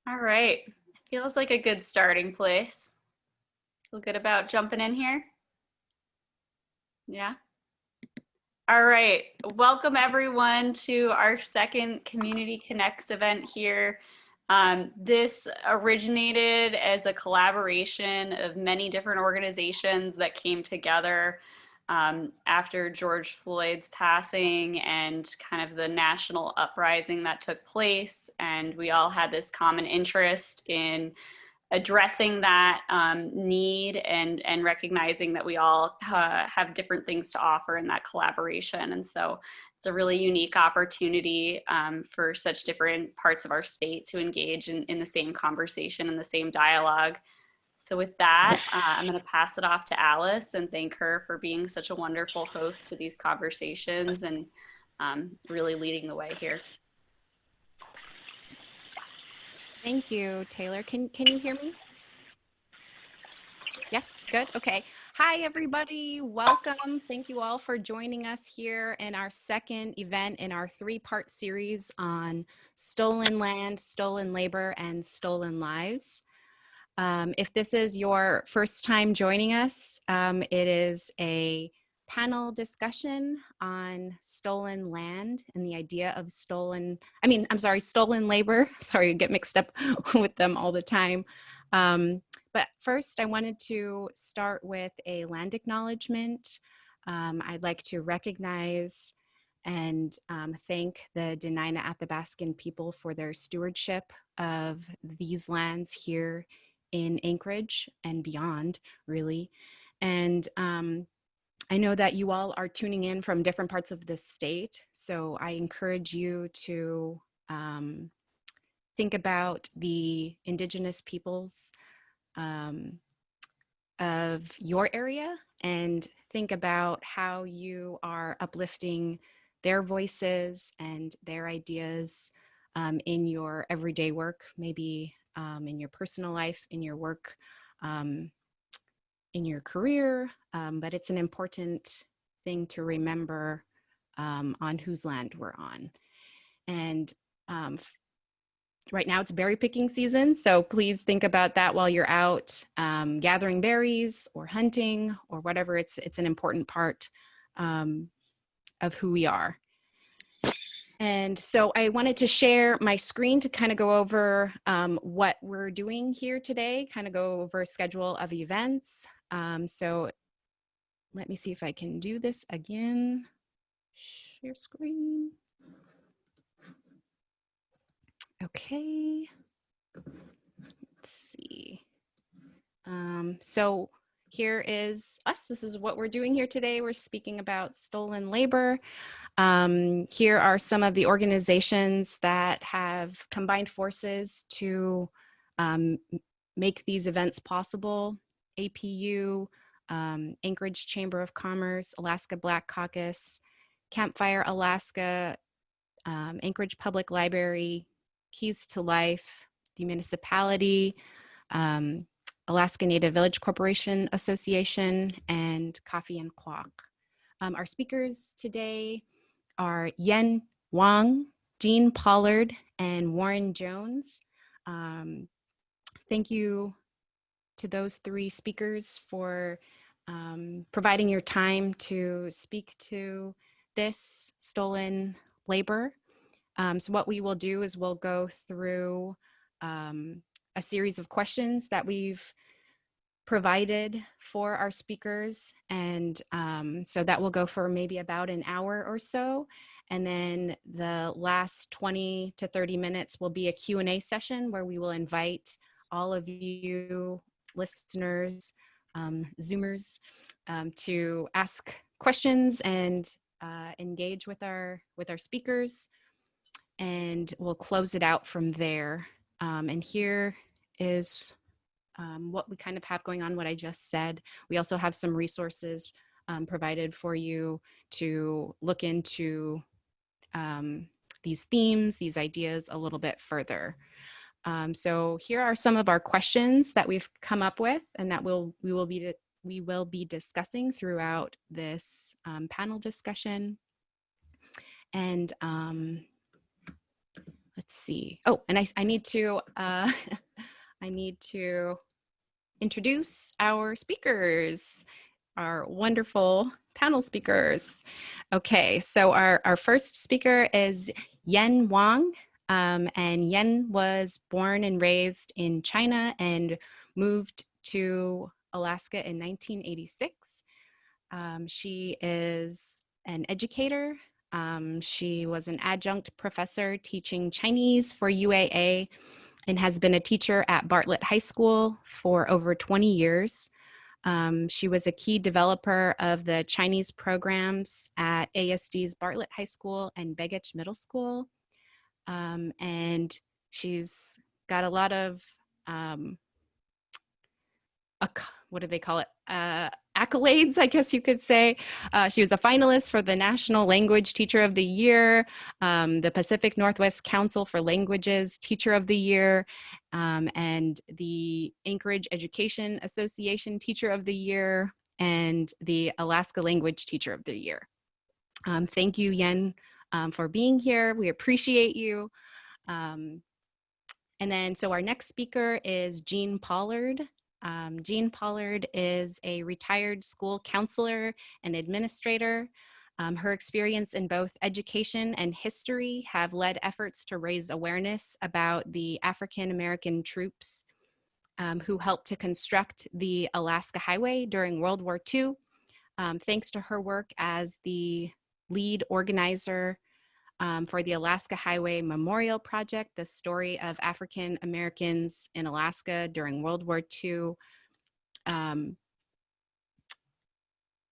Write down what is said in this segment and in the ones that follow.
All right. Feels like a good starting place. Feel good about jumping in here? Yeah. All right. Welcome everyone to our second Community Connects event here. This originated as a collaboration of many different organizations that came together after George Floyd's passing and kind of the national uprising that took place. And we all had this common interest in addressing that need and recognizing that we all have different things to offer in that collaboration. And so it's a really unique opportunity for such different parts of our state to engage in the same conversation and the same dialogue. So with that, I'm going to pass it off to Alice and thank her for being such a wonderful host to these conversations and really leading the way here. Thank you, Taylor. Can you hear me? Yes, good. Okay. Hi, everybody. Welcome. Thank you all for joining us here in our second event in our three-part series on stolen land, stolen labor, and stolen lives. If this is your first time joining us, it is a panel discussion on stolen land and the idea of stolen labor. Sorry, I get mixed up with them all the time. But first, I wanted to start with a land acknowledgement. I'd like to recognize and thank the Dena'ina Athabascan people for their stewardship of these lands here in Anchorage and beyond, really. And I know that you all are tuning in from different parts of the state, so I encourage you to think about the Indigenous peoples of your area and think about how you are uplifting their voices and their ideas in your everyday work, maybe in your personal life, in your work, in your career, but it's an important thing to remember on whose land we're on. And right now it's berry picking season, so please think about that while you're out gathering berries or hunting or whatever. It's an important part of who we are. And so I wanted to share my screen to kind of go over what we're doing here today, kind of go over a schedule of events. So let me see if I can do this again. Share screen. Okay. Let's see. So here is us. This is what we're doing here today. We're speaking about stolen labor. Here are some of the organizations that have combined forces to make these events possible. APU, Anchorage Chamber of Commerce, Alaska Black Caucus, Campfire Alaska, Anchorage Public Library, Keys to Life, the Municipality, Alaska Native Village Corporation Association, and Coffee and Quaq. Our speakers today are Wang, Jean Pollard, and Warren Jones. Thank you to those three speakers for providing your time to speak to this stolen labor. So what we will do is we'll go through a series of questions that we've provided for our speakers. And so that will go for maybe about an hour or so. And then the last 20 to 30 minutes will be a Q&A session where we will invite all of you listeners, Zoomers, to ask questions and engage with our speakers. And we'll close it out from there. And here is what we kind of have going on, what I just said. We also have some resources provided for you to look into these themes, these ideas a little bit further. So here are some of our questions that we've come up with and that we will be discussing throughout this panel discussion. And let's let's see. Oh, and I need to I need to introduce our speakers, our wonderful panel speakers. Okay, so our first speaker is Wang. And Yen was born and raised in China and moved to Alaska in 1986. She is an educator. She was an adjunct professor teaching Chinese for UAA and has been a teacher at Bartlett High School for over 20 years. She was a key developer of the Chinese programs at ASD's Bartlett High School and Begich Middle School. And she's got a lot of, what do they call it? Accolades, I guess you could say. She was a finalist for the National Language Teacher of the Year, the Pacific Northwest Council for Languages Teacher of the Year, and the Anchorage Education Association Teacher of the Year, and the Alaska Language Teacher of the Year. Thank you, Yen, for being here. We appreciate you. And then, so our next speaker is Jean Pollard. Jean Pollard is a retired school counselor and administrator. Her experience in both education and history have led efforts to raise awareness about the African American troops who helped to construct the Alaska Highway during World War II. Thanks to her work as the lead organizer for the Alaska Highway Memorial Project, the story of African Americans in Alaska during World War II.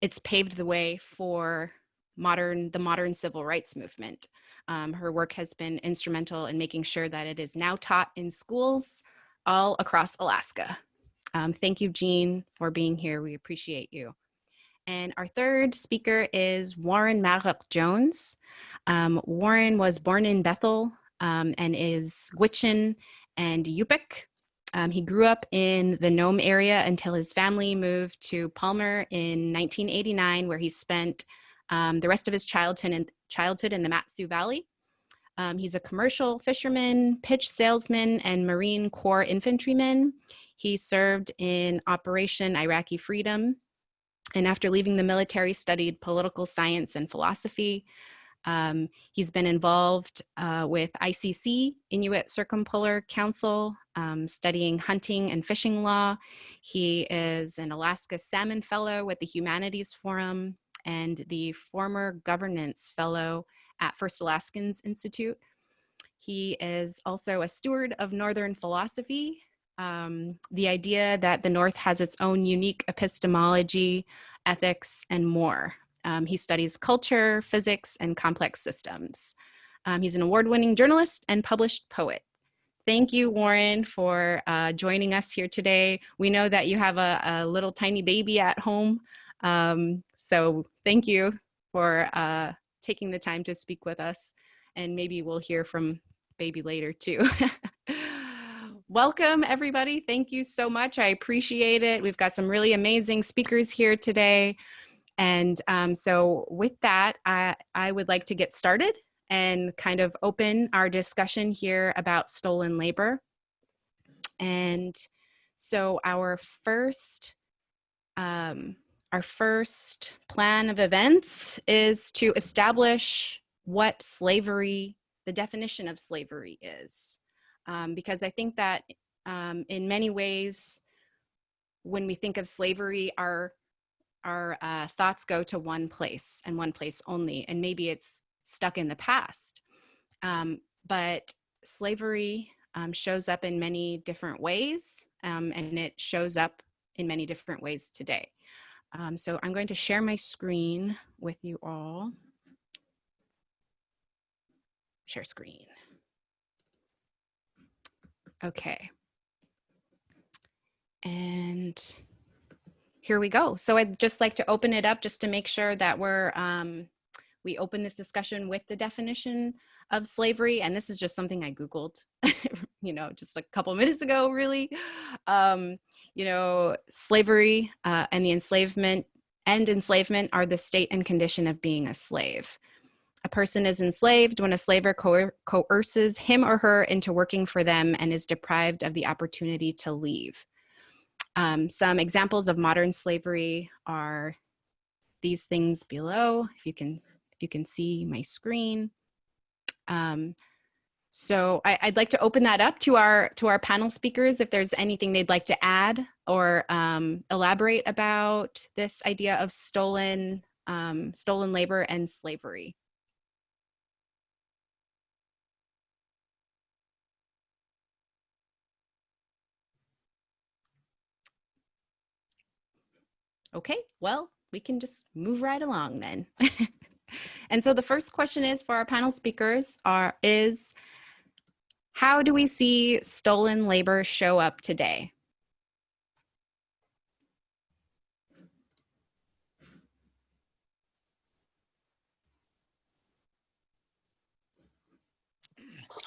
It's paved the way for the modern civil rights movement. Her work has been instrumental in making sure that it is now taught in schools all across Alaska. Thank you, Jean, for being here. We appreciate you. And our third speaker is Warren Marok Jones. Warren was born in Bethel and is Gwich'in and Yupik. He grew up in the Nome area until his family moved to Palmer in 1989, where he spent the rest of his childhood in the Mat-Su Valley. He's a commercial fisherman, pitch salesman, and Marine Corps infantryman. He served in Operation Iraqi Freedom, and after leaving the military, studied political science and philosophy. He's been involved with ICC, Inuit Circumpolar Council, studying hunting and fishing law. He is an Alaska Salmon Fellow with the Humanities Forum and the former Governance Fellow at First Alaskans Institute. He is also a steward of Northern philosophy, the idea that the North has its own unique epistemology, ethics, and more. He studies culture, physics, and complex systems. He's an award-winning journalist and published poet. Thank you, Warren, for joining us here today. We know that you have a little tiny baby at home, so thank you for taking the time to speak with us, and maybe we'll hear from baby later too. Welcome, everybody. Thank you so much. I appreciate it. We've got some really amazing speakers here today. And so with that, I would like to get started and kind of open our discussion here about stolen labor. And so our first plan of events is to establish what slavery, the definition of slavery is. Because I think that in many ways, when we think of slavery, our thoughts go to one place and one place only, and maybe it's stuck in the past. But slavery shows up in many different ways, and it shows up in many different ways today. So I'm going to share my screen with you all. Share screen. Okay. And here we go. So I'd just like to open it up just to make sure that we open this discussion with the definition of slavery. And this is just something I Googled, just a couple minutes ago, really. Slavery and enslavement are the state and condition of being a slave. A person is enslaved when a slaver coerces him or her into working for them and is deprived of the opportunity to leave. Some examples of modern slavery are these things below, if you can see my screen. So I'd like to open that up to our panel speakers if there's anything they'd like to add or elaborate about this idea of stolen labor and slavery. Okay, well, we can just move right along then. And so the first question is for our panel speakers is how do we see stolen labor show up today?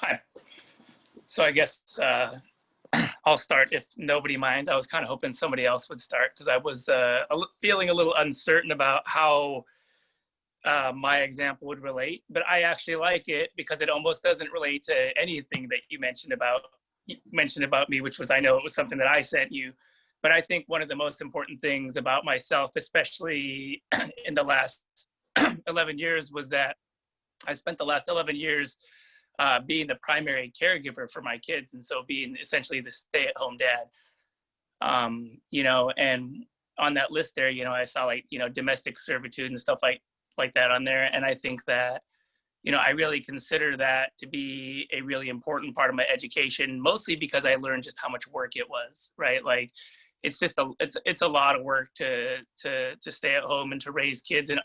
Hi. So I guess I'll start if nobody minds. I was kind of hoping somebody else would start because I was feeling a little uncertain about how my example would relate, but I actually like it because it almost doesn't relate to anything that you mentioned about me, which was, I know it was something that I sent you. But I think one of the most important things about myself, especially in the last 11 years, was that I spent the last 11 years being the primary caregiver for my kids. And so being essentially the stay-at-home dad, and on that list there, I saw domestic servitude and stuff like that on there. And I think that, I really consider that to be a really important part of my education, mostly because I learned just how much work it was, right? Like, it's just it's a lot of work to stay at home and to raise kids and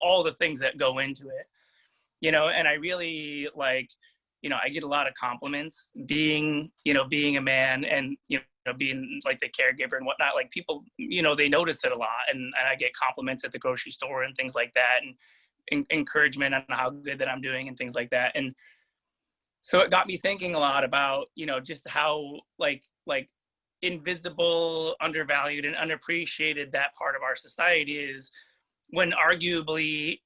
all the things that go into it, and I really I get a lot of compliments being a man and, being like the caregiver and whatnot. Like, people, they notice it a lot, and I get compliments at the grocery store and things like that, and encouragement on how good that I'm doing and things like that. And so it got me thinking a lot about, just how like invisible, undervalued, and unappreciated that part of our society is, when arguably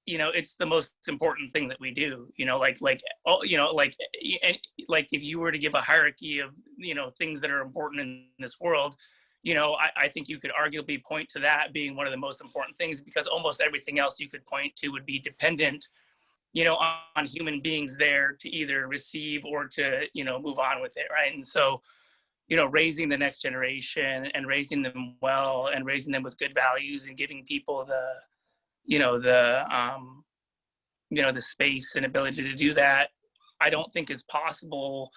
it's the most important thing that we do, if you were to give a hierarchy of, things that are important in this world, I think you could arguably point to that being one of the most important things, because almost everything else you could point to would be dependent, on human beings there to either receive or to, move on with it. Right. And so, raising the next generation and raising them well and raising them with good values and giving people the space and ability to do that, I don't think is possible,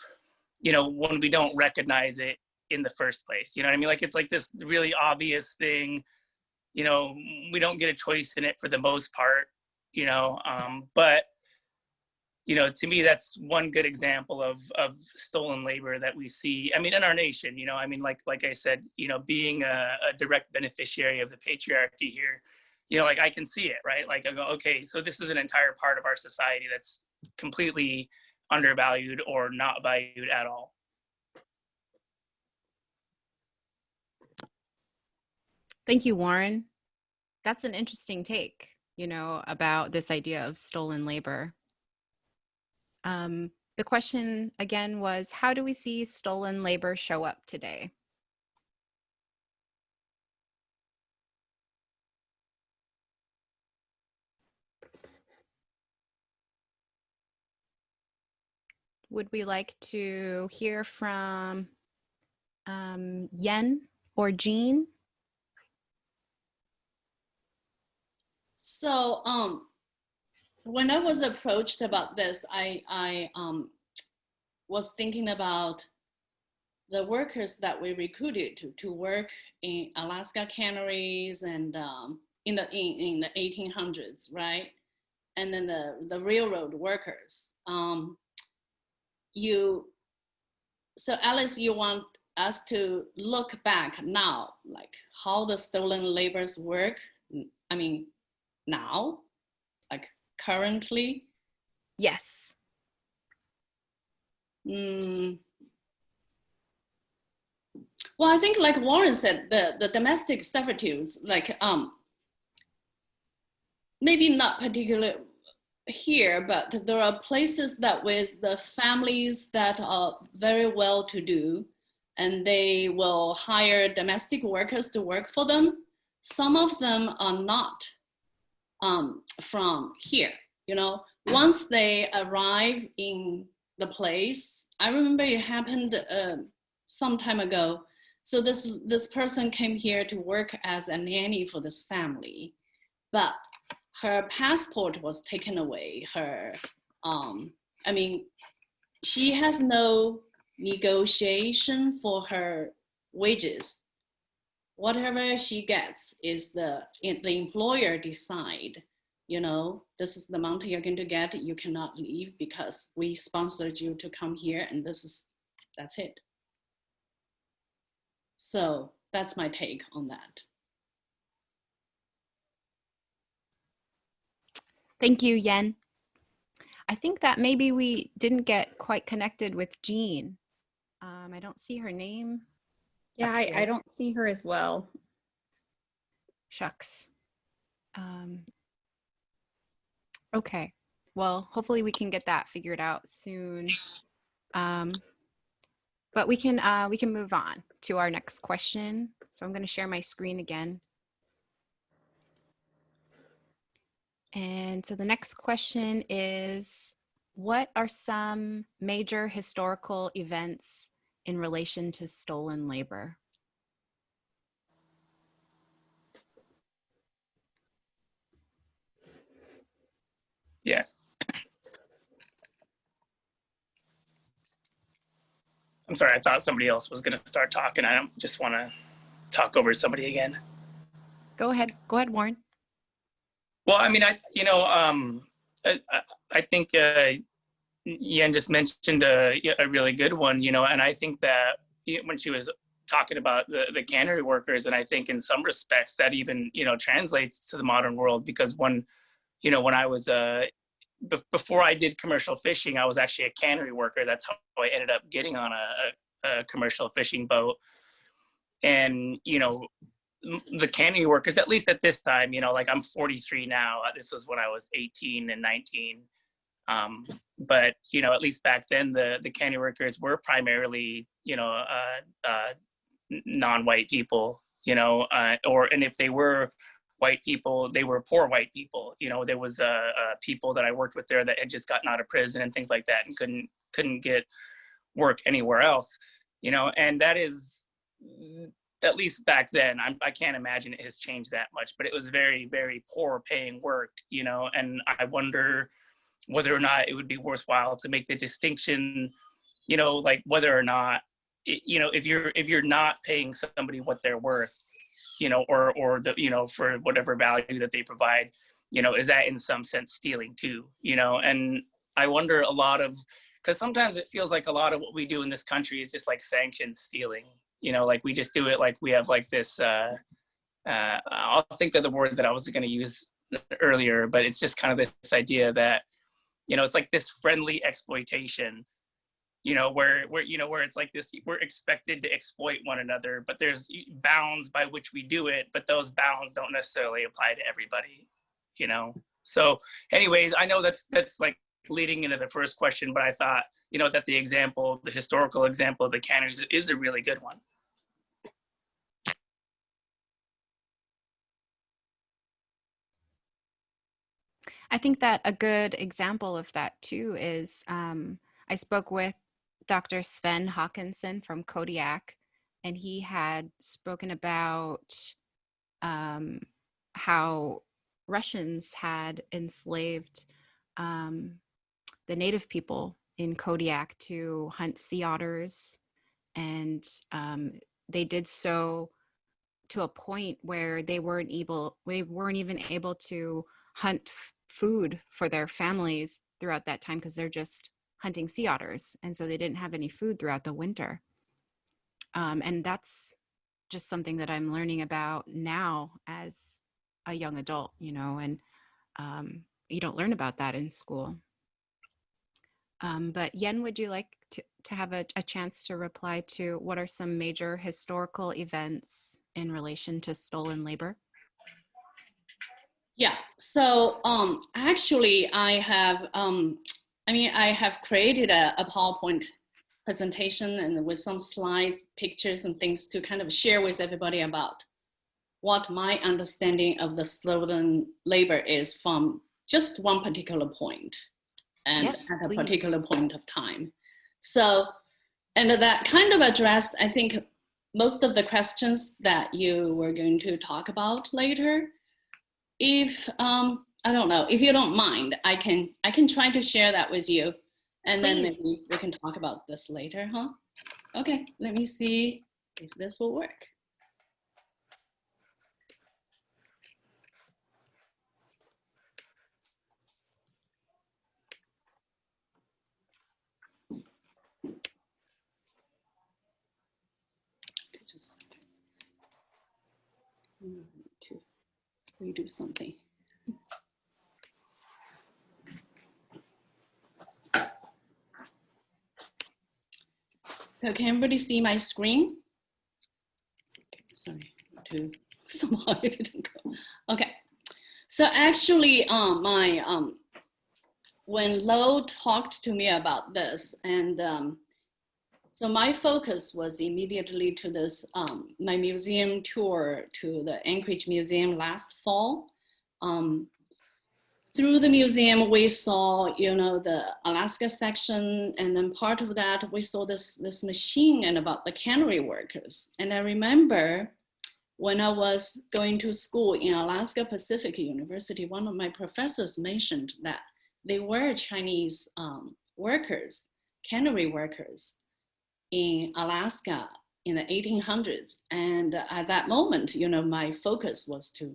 when we don't recognize it in the first place. You know what I mean? Like, it's like this really obvious thing, we don't get a choice in it for the most part, but, to me, that's one good example of stolen labor that we see. I mean, in our nation, like I said, being a direct beneficiary of the patriarchy here, I can see it, right? Like, I go, okay, so this is an entire part of our society that's completely undervalued or not valued at all. Thank you, Warren. That's an interesting take, about this idea of stolen labor. The question again was, how do we see stolen labor show up today? Would we like to hear from Yen or Jean? So when I was approached about this, I was thinking about the workers that we recruited to work in Alaska canneries and in the 1800s, right? And then the railroad workers. So Alice, you want us to look back now, like how the stolen labors work? I mean, now, like currently? Yes. Well, I think like Warren said, the domestic servitudes, like maybe not particularly here, but there are places that with the families that are very well to do, and they will hire domestic workers to work for them. Some of them are not from here, you know. Once they arrive in the place, I remember it happened some time ago. So this person came here to work as a nanny for this family, but her passport was taken away. Her, I mean, she has no negotiation for her wages. Whatever she gets is the employer decide, you know, this is the amount you're going to get. You cannot leave because we sponsored you to come here, and that's it. So that's my take on that. Thank you, Yen. I think that maybe we didn't get quite connected with Jean. I don't see her name. Yeah, up here. I don't see her as well. Shucks. Okay. Well, hopefully we can get that figured out soon. But we can move on to our next question. So I'm going to share my screen again. And so the next question is, what are some major historical events in relation to stolen labor? Yeah. I'm sorry, I thought somebody else was going to start talking. I don't just want to talk over somebody again. Go ahead, Warren. Well, I mean, I think Yen just mentioned a really good one, you know, and I think that when she was talking about the cannery workers, and I think in some respects that even, you know, translates to the modern world, because when I was before I did commercial fishing, I was actually a cannery worker. That's how I ended up getting on a commercial fishing boat. And, you know, the cannery workers, at least at this time, you know, like I'm 43 now. This was when I was 18 and 19. But, you know, at least back then, the cannery workers were primarily, you know, non-white people, you know, and if they were white people, they were poor white people. You know, there was people that I worked with there that had just gotten out of prison and things like that and couldn't get work anywhere else, you know, and that is, at least back then, I can't imagine it has changed that much, but it was very, very poor paying work, you know, and I wonder whether or not it would be worthwhile to make the distinction, you know, like whether or not, you know, if you're not paying somebody what they're worth, you know, or the, you know, for whatever value that they provide, you know, is that in some sense stealing too, you know? And I wonder a lot of, because sometimes it feels like a lot of what we do in this country is just like sanctioned stealing, you know, like we just do it like we have like this, I'll think of the word that I was going to use earlier, but it's just kind of this idea that, you know, it's like this friendly exploitation, you know, where it's like this, we're expected to exploit one another, but there's bounds by which we do it, but those bounds don't necessarily apply to everybody, you know? So anyways, I know that's like leading into the first question, but I thought, you know, that the historical example of the canneries is a really good one. I think that a good example of that too is I spoke with Dr. Sven Hawkinson from Kodiak, and he had spoken about how Russians had enslaved the native people in Kodiak to hunt sea otters, and they did so to a point where they weren't even able to hunt food for their families throughout that time because they're just hunting sea otters, and so they didn't have any food throughout the winter. And that's just something that I'm learning about now as a young adult, you know, and you don't learn about that in school. But Yen, would you like to have a chance to reply to what are some major historical events in relation to stolen labor? Yeah, So actually I have, I have created a PowerPoint presentation and with some slides, pictures and things to kind of share with everybody about what my understanding of the stolen labor is from just one particular point and Yes, at a please. particular point of time. So, and that kind of addressed, I think, most of the questions that you were going to talk about later. If, I don't know, if you don't mind, I can try to share that with you, and then Please. maybe we can talk about this later, huh? Okay, let me see if this will work. Just to redo something. So can everybody see my screen? Okay, sorry, somehow it didn't go. Okay, so actually, when Lo talked to me about this, and so my focus was immediately to this, my museum tour to the Anchorage Museum last fall. Through the museum, we saw, the Alaska section, and then part of that, we saw this machine and about the cannery workers. And I remember when I was going to school in Alaska Pacific University, one of my professors mentioned that they were Chinese workers, cannery workers in Alaska in the 1800s. And at that moment, my focus was to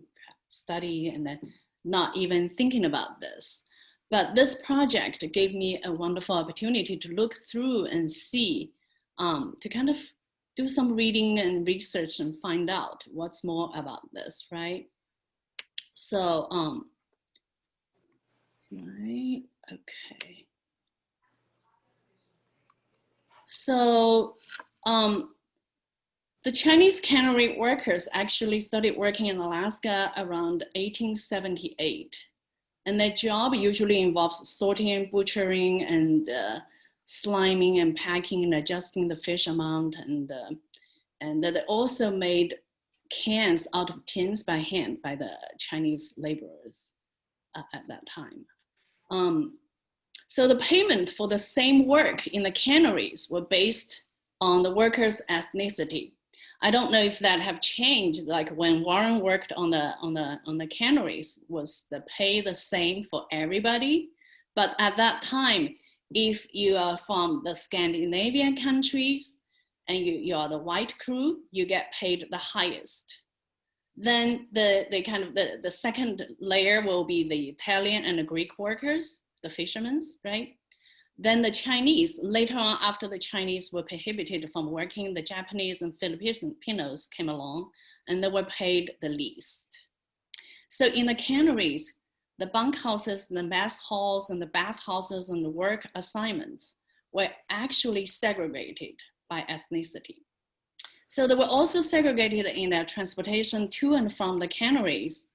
study and then not even thinking about this. But this project gave me a wonderful opportunity to look through and see, to kind of do some reading and research and find out what's more about this, right? So, right, okay. So, the Chinese cannery workers actually started working in Alaska around 1878. And their job usually involves sorting and butchering and sliming and packing and adjusting the fish amount. And they also made cans out of tins by hand by the Chinese laborers at that time. So the payment for the same work in the canneries were based on the workers' ethnicity. I don't know if that have changed, like when Warren worked on the canneries, was the pay the same for everybody? But at that time, if you are from the Scandinavian countries and you are the white crew, you get paid the highest. Then the second layer will be the Italian and the Greek workers, the fishermen, right? Then the Chinese, later on after the Chinese were prohibited from working, the Japanese and Filipinos came along and they were paid the least. So in the canneries, the bunkhouses, the mess halls and the bathhouses and the work assignments were actually segregated by ethnicity. So they were also segregated in their transportation to and from the canneries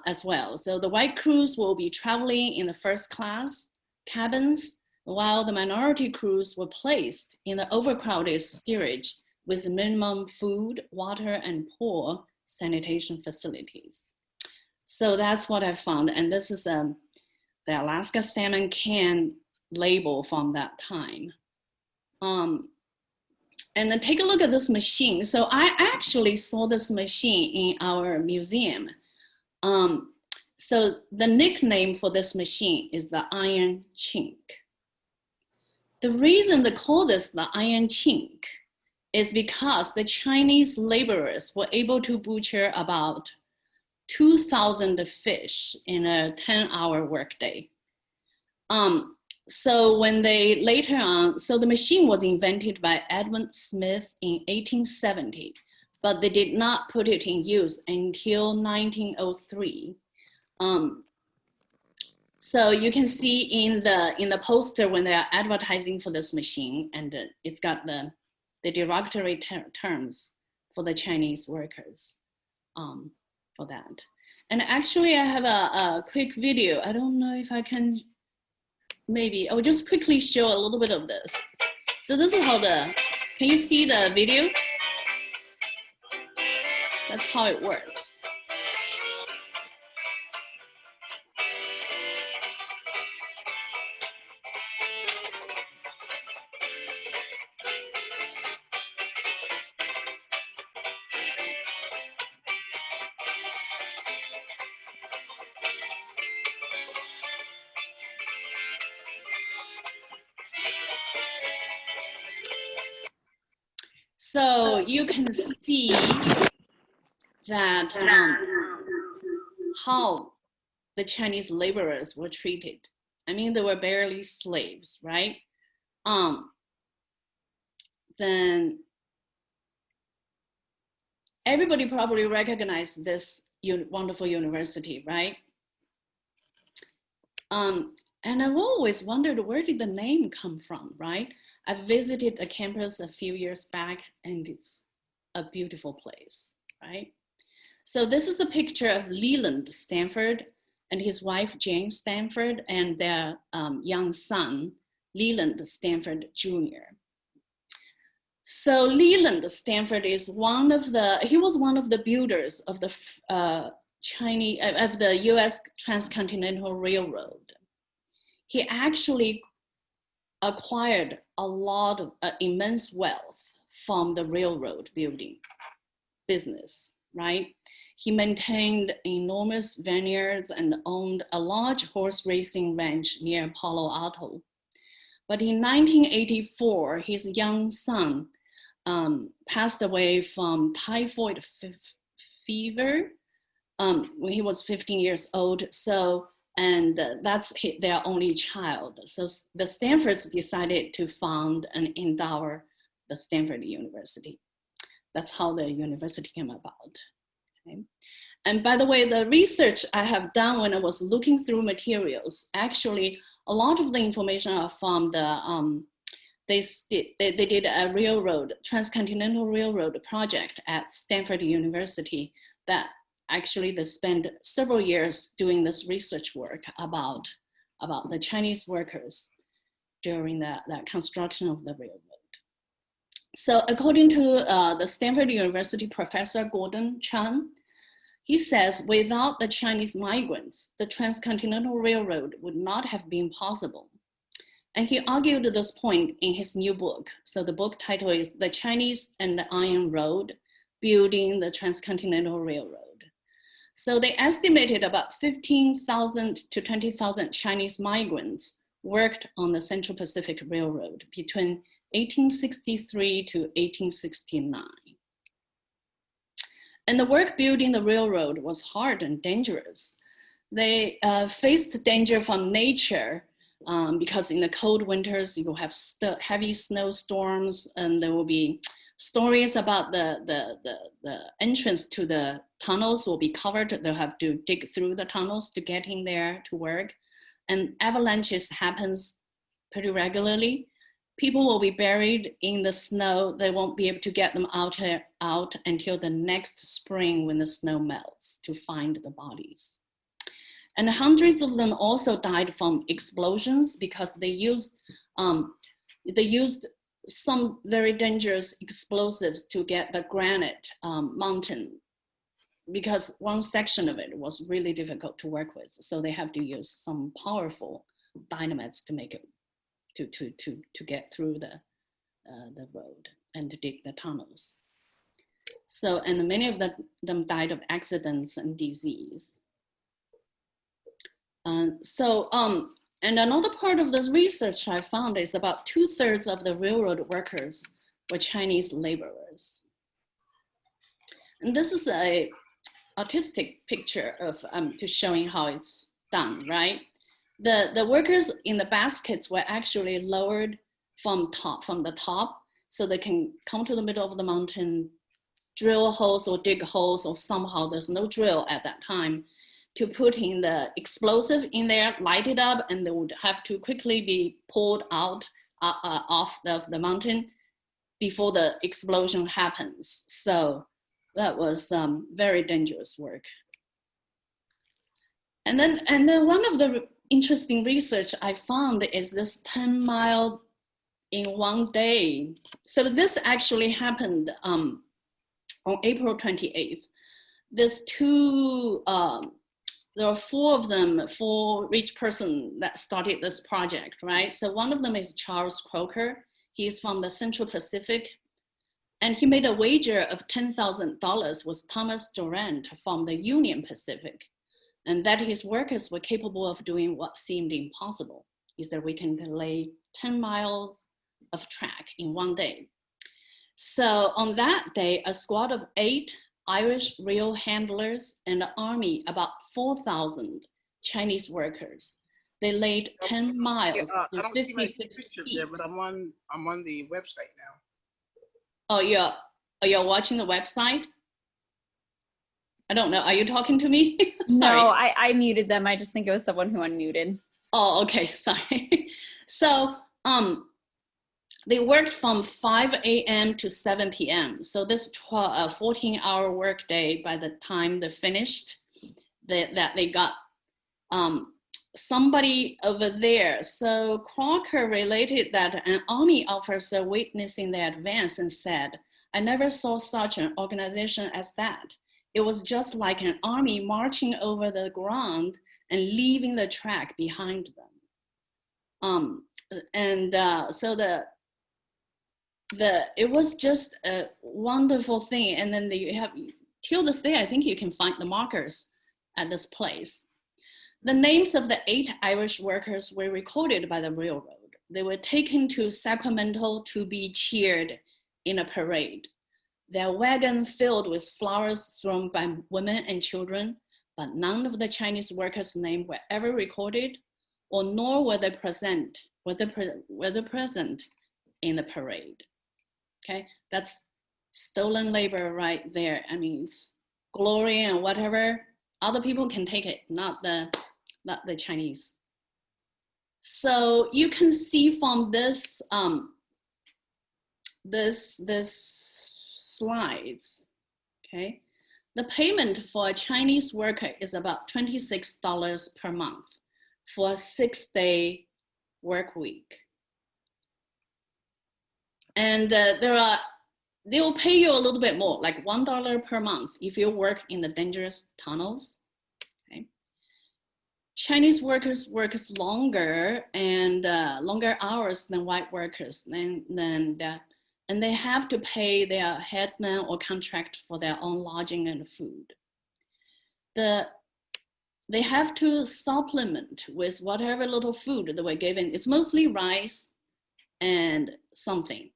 as well. So the white crews will be traveling in the first class cabins, while the minority crews were placed in the overcrowded steerage with minimum food, water, and poor sanitation facilities. So that's what I found. And this is the Alaska salmon can label from that time. And then take a look at this machine. So I actually saw this machine in our museum. So the nickname for this machine is the iron chink. The reason they call this the iron chink is because the Chinese laborers were able to butcher about 2,000 fish in a 10-hour workday. So when they later on, so the machine was invented by Edwin Smith in 1870, but they did not put it in use until 1903. So you can see in the poster when they are advertising for this machine, and it's got the derogatory terms for the Chinese workers for that. And actually I have a quick video. I don't know if I can, maybe I'll just quickly show a little bit of this. So this is how can you see the video? That's how it works. So you can see that how the Chinese laborers were treated. I mean, they were barely slaves, right? Then everybody probably recognized this wonderful university, right? And I've always wondered, where did the name come from, right? I visited a campus a few years back and it's a beautiful place, right? So this is a picture of Leland Stanford and his wife, Jane Stanford, and their young son, Leland Stanford Jr. So Leland Stanford is he was one of the builders of the US Transcontinental Railroad. He actually acquired a lot of immense wealth from the railroad building business, right? He maintained enormous vineyards and owned a large horse racing ranch near Palo Alto. But in 1984, his young son passed away from typhoid fever when he was 15 years old. So, and that's their only child. So the Stanfords decided to found and endow the Stanford University. That's how the university came about. Okay? And by the way, the research I have done when I was looking through materials, actually, a lot of the information are from the, they did a railroad, transcontinental railroad project at Stanford University that actually they spent several years doing this research work about the Chinese workers during that construction of the railroad. So according to the Stanford University professor, Gordon Chan, he says, without the Chinese migrants, the transcontinental railroad would not have been possible. And he argued this point in his new book. So the book title is The Chinese and the Iron Road, Building the Transcontinental Railroad. So they estimated about 15,000 to 20,000 Chinese migrants worked on the Central Pacific Railroad between 1863 to 1869. And the work building the railroad was hard and dangerous. They faced danger from nature because in the cold winters, you will have heavy snowstorms, and there will be stories about the entrance to the tunnels will be covered. They'll have to dig through the tunnels to get in there to work. And avalanches happens pretty regularly. People will be buried in the snow. They won't be able to get them out until the next spring when the snow melts to find the bodies. And hundreds of them also died from explosions because they used some very dangerous explosives to get the granite mountain, because one section of it was really difficult to work with. So they have to use some powerful dynamites to make it, to get through the road and to dig the tunnels. So, and many of them died of accidents and disease. And another part of this research I found is about 2/3 of the railroad workers were Chinese laborers. And this is a artistic picture of to showing how it's done, right? The workers in the baskets were actually lowered from the top, so they can come to the middle of the mountain, drill holes or dig holes, or somehow there's no drill at that time, to put in the explosive in there, light it up, and they would have to quickly be pulled out off of the mountain before the explosion happens. So that was very dangerous work. And then one of the interesting research I found is this 10-mile in one day. So this actually happened on April 28th. There's there are four rich person that started this project, right? So one of them is Charles Croker. He's from the Central Pacific. And he made a wager of $10,000 with Thomas Durant from the Union Pacific, and that his workers were capable of doing what seemed impossible. He said, we can lay 10 miles of track in one day. So on that day, a squad of 8 Irish rail handlers and an army, about 4,000 Chinese workers. They laid 10 miles I don't see my 56 pictures feet. there, but I'm on the website now. Oh, you're watching the website? I don't know. Are you talking to me? Sorry. No, I muted them. I just think it was someone who unmuted. Oh, okay. Sorry. So, they worked from 5 a.m. to 7 p.m. So this 14-hour workday, by the time they finished, that they got somebody over there. So Crocker related that an army officer witnessing the advance and said, I never saw such an organization as that. It was just like an army marching over the ground and leaving the track behind them. So it was just a wonderful thing. And then you have, till this day, I think you can find the markers at this place. The names of the 8 Irish workers were recorded by the railroad. They were taken to Sacramento to be cheered in a parade. Their wagon filled with flowers thrown by women and children, but none of the Chinese workers' names were ever recorded, or nor were they present in the parade. Okay, that's stolen labor right there. I mean, it's glory and whatever. Other people can take it, not the Chinese. So you can see from this slides, okay, the payment for a Chinese worker is about $26 per month for a 6-day work week. And they will pay you a little bit more, like $1 per month if you work in the dangerous tunnels. Okay. Chinese workers work longer and longer hours than white workers, and they have to pay their headsman or contract for their own lodging and food. They have to supplement with whatever little food they were given. It's mostly rice and something.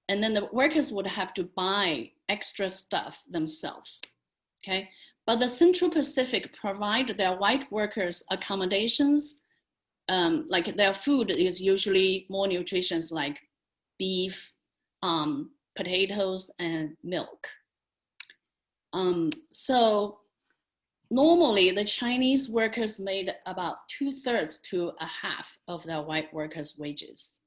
And then the workers would have to buy extra stuff themselves, okay? But the Central Pacific provide their white workers accommodations, like their food is usually more nutritious, like beef, potatoes, and milk. So normally the Chinese workers made about 2/3 to a half of their white workers' wages.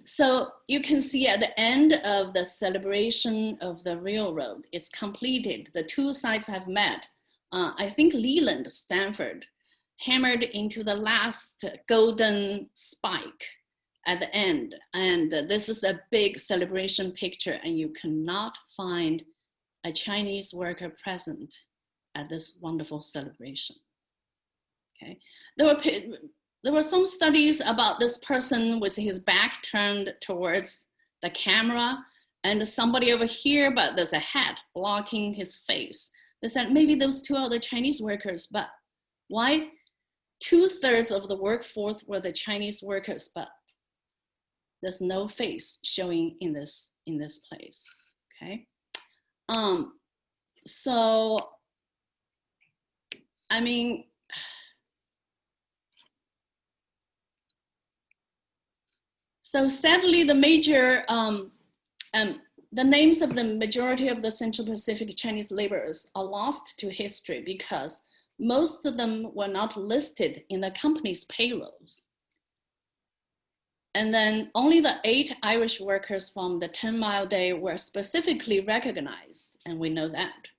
So you can see at the end of the celebration of the railroad, it's completed. The two sides have met. I think Leland, Stanford, hammered into the last golden spike at the end. And this is a big celebration picture, and you cannot find a Chinese worker present at this wonderful celebration. Okay, there were some studies about this person with his back turned towards the camera and somebody over here, but there's a hat blocking his face. They said maybe those two are the Chinese workers, but why 2/3 of the workforce were the Chinese workers, but there's no face showing in this place, okay? So, I mean, so sadly, the names of the majority of the Central Pacific Chinese laborers are lost to history because most of them were not listed in the company's payrolls. And then only the 8 Irish workers from the 10-mile day were specifically recognized, and we know that.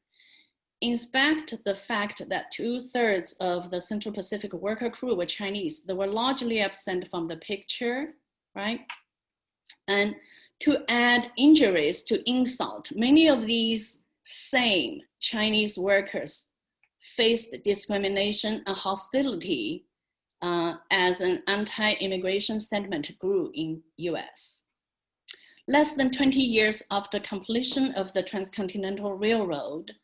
inspect the fact that 2/3 of the Central Pacific worker crew were Chinese. They were largely absent from the picture, right? And to add injuries to insult, many of these same Chinese workers faced discrimination and hostility as an anti-immigration sentiment grew in US. Less than 20 years after completion of the Transcontinental Railroad,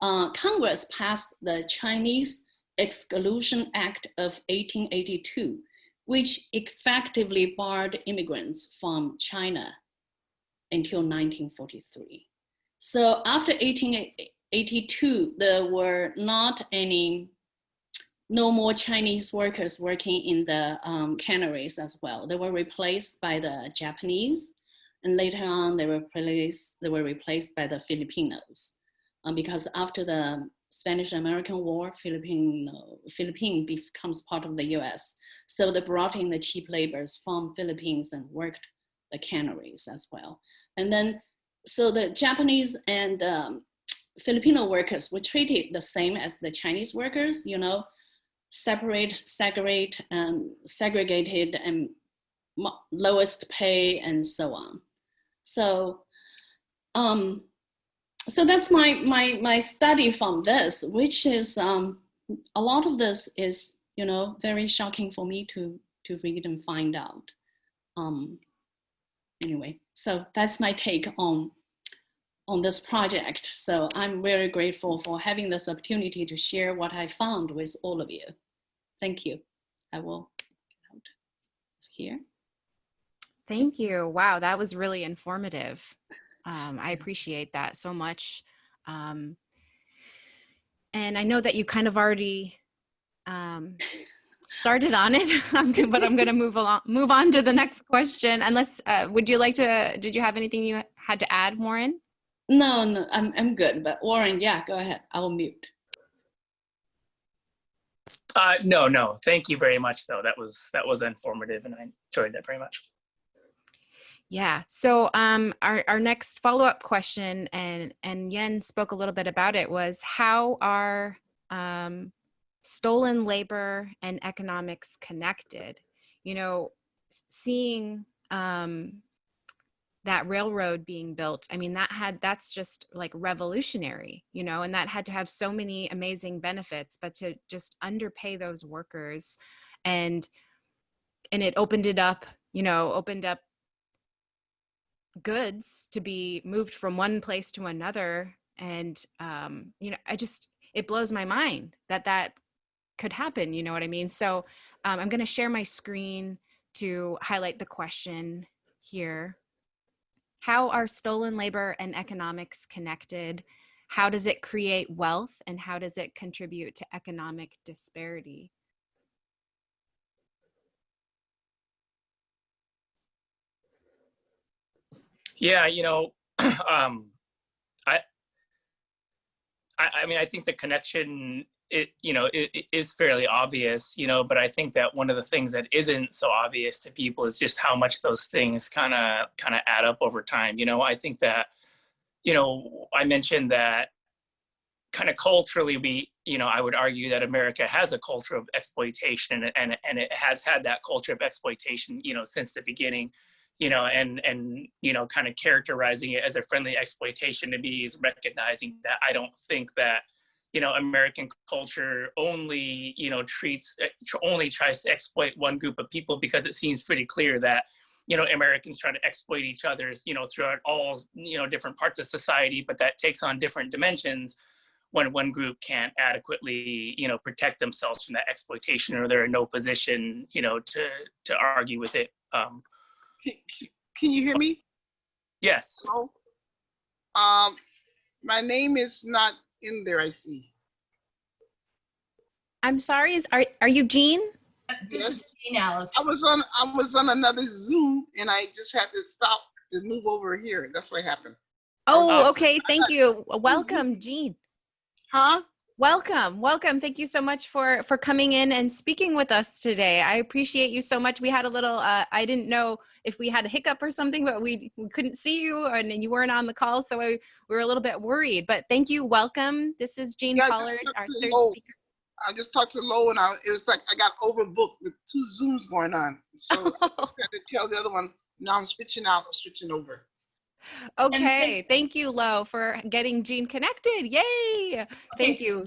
Congress passed the Chinese Exclusion Act of 1882, which effectively barred immigrants from China until 1943. So after 1882, there were no more Chinese workers working in the canneries as well. They were replaced by the Japanese, and later on they were replaced by the Filipinos. Because after the Spanish-American War, Philippines becomes part of the US. So they brought in the cheap laborers from Philippines and worked the canneries as well. And then, so the Japanese and Filipino workers were treated the same as the Chinese workers, you know, segregated, and lowest pay and so on. So, so that's my study from this, which is a lot of this is, you know, very shocking for me to read and find out. Anyway, so that's my take on this project. So I'm very grateful for having this opportunity to share what I found with all of you. Thank you. I will get out here. Thank you. Wow, that was really informative. I appreciate that so much. And I know that you kind of already started on it, but I'm going to move on to the next question. Unless, did you have anything you had to add, Warren? No, I'm good. But Warren, yeah, go ahead. I will mute. No. Thank you very much, though. That was informative, and I enjoyed that very much. Yeah. So our next follow-up question, and Yen spoke a little bit about it, was how are stolen labor and economics connected? You know, seeing that railroad being built, I mean, that's just like revolutionary, you know, and that had to have so many amazing benefits, but to just underpay those workers, and it opened up goods to be moved from one place to another. And, you know, it blows my mind that could happen. You know what I mean? So I'm going to share my screen to highlight the question here. How are stolen labor and economics connected? How does it create wealth, and how does it contribute to economic disparity? Yeah, you know, I mean, I think the connection, it is fairly obvious, you know, but I think that one of the things that isn't so obvious to people is just how much those things kind of add up over time. You know, I think that, you know, I mentioned that kind of culturally, I would argue that America has a culture of exploitation, and it has had that culture of exploitation, you know, since the beginning. You know, and kind of characterizing it as a friendly exploitation to me is recognizing that I don't think that, you know, American culture only tries to exploit one group of people, because it seems pretty clear that, you know, Americans try to exploit each other, you know, throughout all, you know, different parts of society, but that takes on different dimensions when one group can't adequately, you know, protect themselves from that exploitation, or they're in no position, you know, to argue with it. Can you hear me? Yes. Hello? My name is not in there, I see. I'm sorry, are you Jean? This is Jean Alice. I was on another Zoom, and I just had to stop to move over here. That's what happened. Oh, okay, thank you. Welcome, Jean. Huh? Welcome, welcome. Thank you so much for coming in and speaking with us today. I appreciate you so much. We had a little, I didn't know if we had a hiccup or something, but we couldn't see you and you weren't on the call, so we were a little bit worried. But thank you, welcome. This is Jean Pollard, our third speaker. I just talked to Lo, and it was like I got overbooked with 2 Zooms going on. So I just had to tell the other one, now I'm switching over. Okay, thank you, Lo, for getting Jean connected. Yay! Thank you.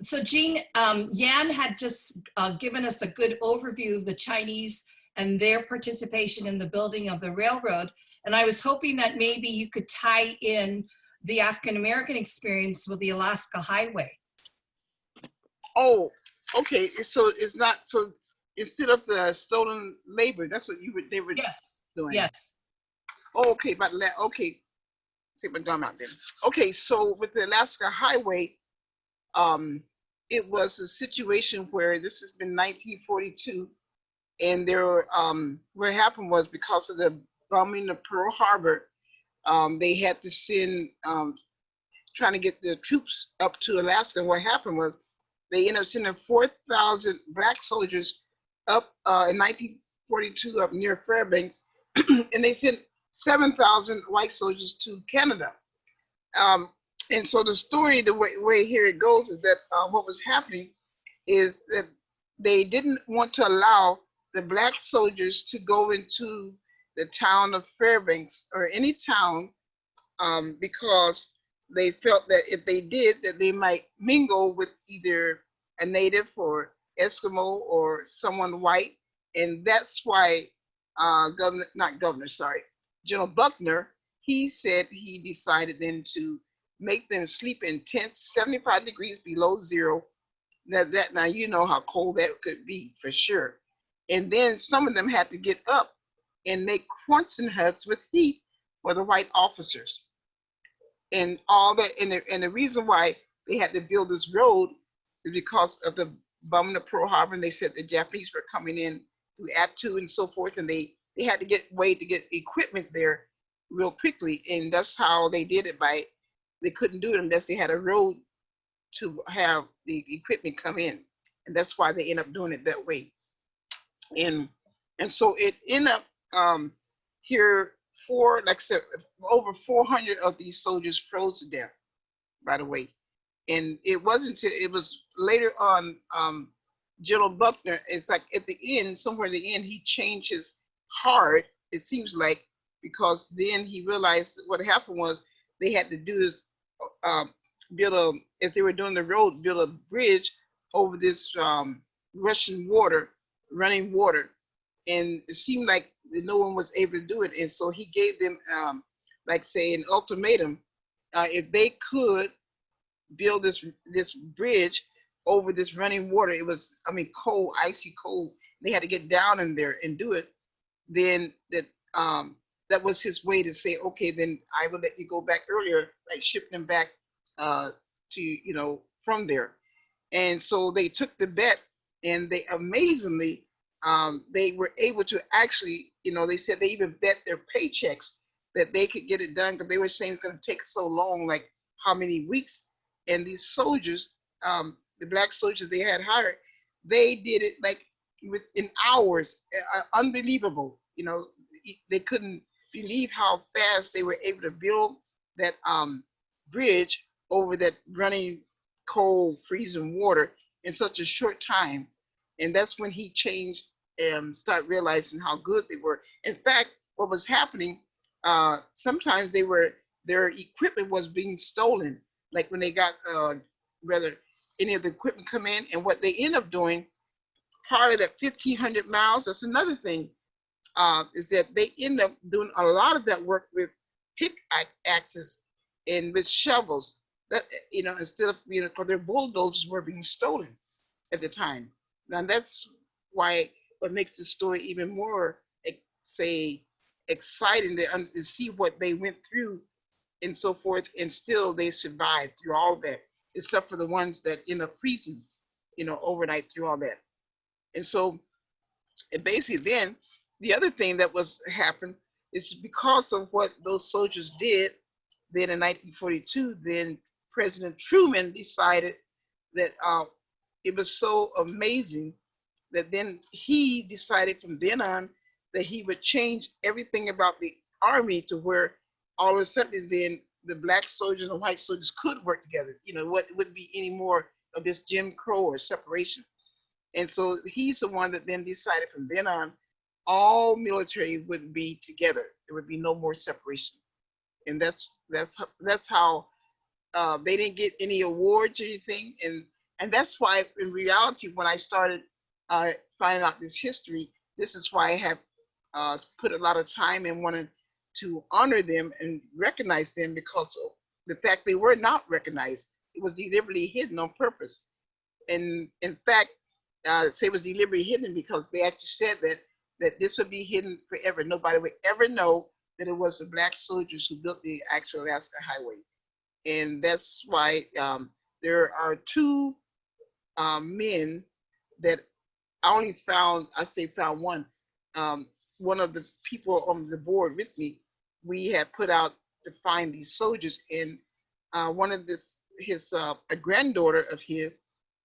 So Jean, Yan had just given us a good overview of the Chinese and their participation in the building of the railroad. And I was hoping that maybe you could tie in the African-American experience with the Alaska Highway. Oh, okay. So it's not, so instead of the stolen labor, that's what they were doing. Yes. Oh, okay, but okay. Take my gum out then. Okay, so with the Alaska Highway, it was a situation where this has been 1942, and there, what happened was because of the bombing of Pearl Harbor, they had to send, trying to get the troops up to Alaska. And what happened was they ended up sending 4,000 Black soldiers up in 1942 up near Fairbanks, and they sent 7,000 white soldiers to Canada. And so the story, the way here it goes, is that what was happening is that they didn't want to allow the Black soldiers to go into the town of Fairbanks or any town because they felt that if they did, that they might mingle with either a native or Eskimo or someone white. And that's why General Buckner, he said he decided then to make them sleep in tents 75 degrees below zero. Now you know how cold that could be for sure. And then some of them had to get up and make Quonset huts with heat for the white officers. And all that, and the reason why they had to build this road is because of the bombing of Pearl Harbor. And they said the Japanese were coming in through Attu and so forth, and they had to get equipment there real quickly. And that's how they did it. They couldn't do it unless they had a road to have the equipment come in. And that's why they end up doing it that way. And so it ended up here like I said, over 400 of these soldiers froze to death, by the way. And it wasn't until it was later on, General Buckner, it's like at the end, somewhere at the end, he changed his heart, it seems like, because then he realized what happened was they had to do this, as they were doing the road, build a bridge over this Russian running water. And it seemed like no one was able to do it. And so he gave them, like say, an ultimatum. If they could build this bridge over this running water, it was, cold, icy cold. They had to get down in there and do it. Then that was his way to say, okay, then I will let you go back earlier, like ship them back to, from there. And so they took the bet, and they amazingly, they were able to actually, they said they even bet their paychecks that they could get it done, because they were saying it's going to take so long, like how many weeks. And these soldiers, the Black soldiers they had hired, they did it like within hours, unbelievable. They couldn't believe how fast they were able to build that bridge over that running cold, freezing water in such a short time. And that's when he changed and started realizing how good they were. In fact, what was happening, sometimes their equipment was being stolen. Like when they got, any of the equipment come in, and what they end up doing, part of that 1,500 miles, that's another thing, is that they end up doing a lot of that work with pickaxes and with shovels. That, instead of, because their bulldozers were being stolen at the time. Now that's why what makes the story even more, exciting to see what they went through and so forth, and still they survived through all that, except for the ones that end up freezing, overnight through all that. And so, and basically then, the other thing that happened is because of what those soldiers did, then in 1942, then President Truman decided that it was so amazing that then he decided from then on that he would change everything about the Army to where all of a sudden then the black soldiers and white soldiers could work together. You know, what wouldn't be any more of this Jim Crow or separation. And so he's the one that then decided from then on, all military would be together. There would be no more separation. And that's how they didn't get any awards or anything. And that's why in reality, when I started finding out this history, this is why I have put a lot of time in wanting to honor them and recognize them, because of the fact they were not recognized. It was deliberately hidden on purpose. And in fact, say it was deliberately hidden because they actually said that this would be hidden forever. Nobody would ever know that it was the black soldiers who built the actual Alaska Highway. And that's why there are two men that I only found, found one. One of the people on the board with me, we had put out to find these soldiers, and one of a granddaughter of his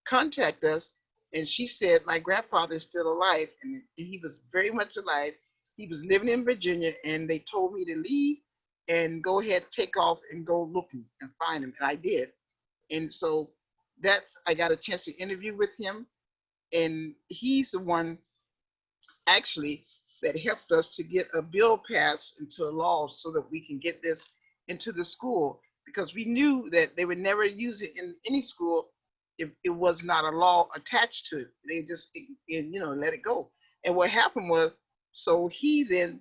contacted us, and she said, my grandfather is still alive, and he was very much alive. He was living in Virginia, and they told me to leave and go ahead, take off and go looking and find him, and I did. And so I got a chance to interview with him, and he's the one actually that helped us to get a bill passed into a law so that we can get this into the school, because we knew that they would never use it in any school if it was not a law attached to it. They just, let it go. And what happened was, so he then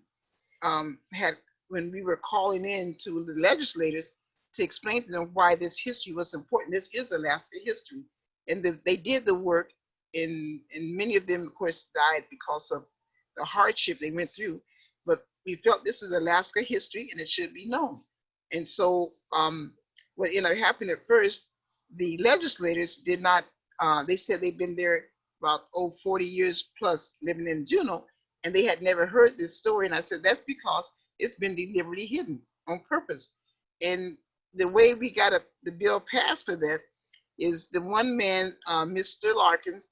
had, when we were calling in to the legislators to explain to them why this history was important, this is Alaska history. And they did the work, and many of them, of course, died because of the hardship they went through. But we felt this is Alaska history and it should be known. And so what happened at first, the legislators did not, they said they'd been there about 40 years plus living in Juneau, and they had never heard this story. And I said, that's because it's been deliberately hidden on purpose. And the way we got the bill passed for that is the one man, Mr. Larkins,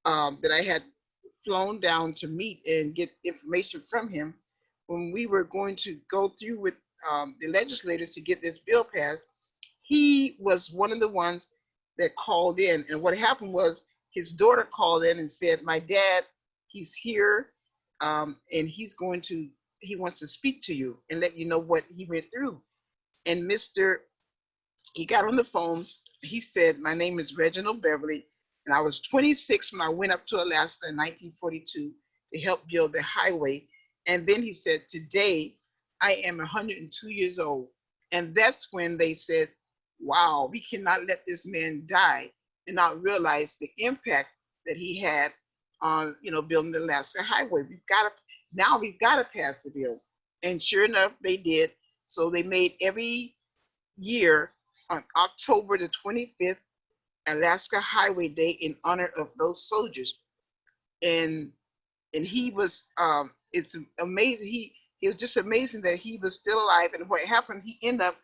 that I had flown down to meet and get information from him when we were going to go through with the legislators to get this bill passed. He was one of the ones that called in, and what happened was his daughter called in and said, my dad, he's here, and he wants to speak to you and let you know what he went through. And he got on the phone. He said, my name is Reginald Beverly, and I was 26 when I went up to Alaska in 1942 to help build the highway. And then he said, today I am 102 years old. And that's when they said, wow, we cannot let this man die and not realize the impact that he had on, building the Alaska Highway. We've got to pass the bill. And sure enough, they did. So they made every year on October the 25th, Alaska Highway Day in honor of those soldiers. And he was, it's amazing. It was just amazing that he was still alive. And what happened, he ended up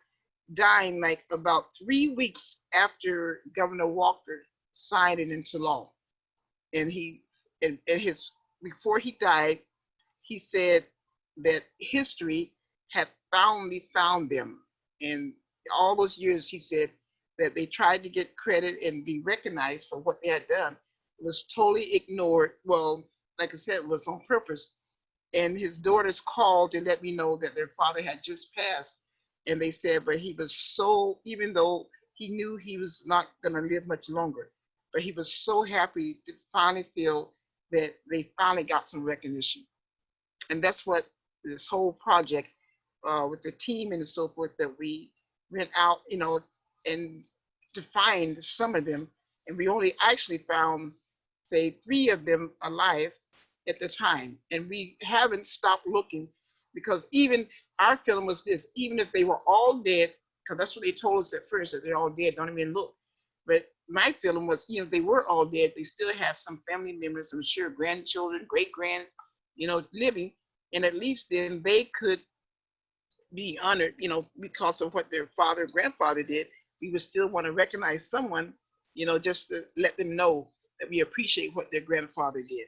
dying like about 3 weeks after Governor Walker signed it into law. And before he died, he said that history had finally found them. And all those years, he said that they tried to get credit and be recognized for what they had done. It was totally ignored. Well, like I said, it was on purpose. And his daughters called to let me know that their father had just passed. And they said, but he was so, even though he knew he was not going to live much longer, but he was so happy to finally feel that they finally got some recognition. And that's what this whole project with the team and so forth that we went out, and to find some of them. And we only actually found, say, 3 of them alive at the time. And we haven't stopped looking, because even our feeling was this, even if they were all dead, because that's what they told us at first, that they're all dead, don't even look. But my feeling was, if they were all dead, they still have some family members, I'm sure grandchildren, great-grand, living. And at least then they could be honored, because of what their father and grandfather did. We would still want to recognize someone just to let them know that we appreciate what their grandfather did.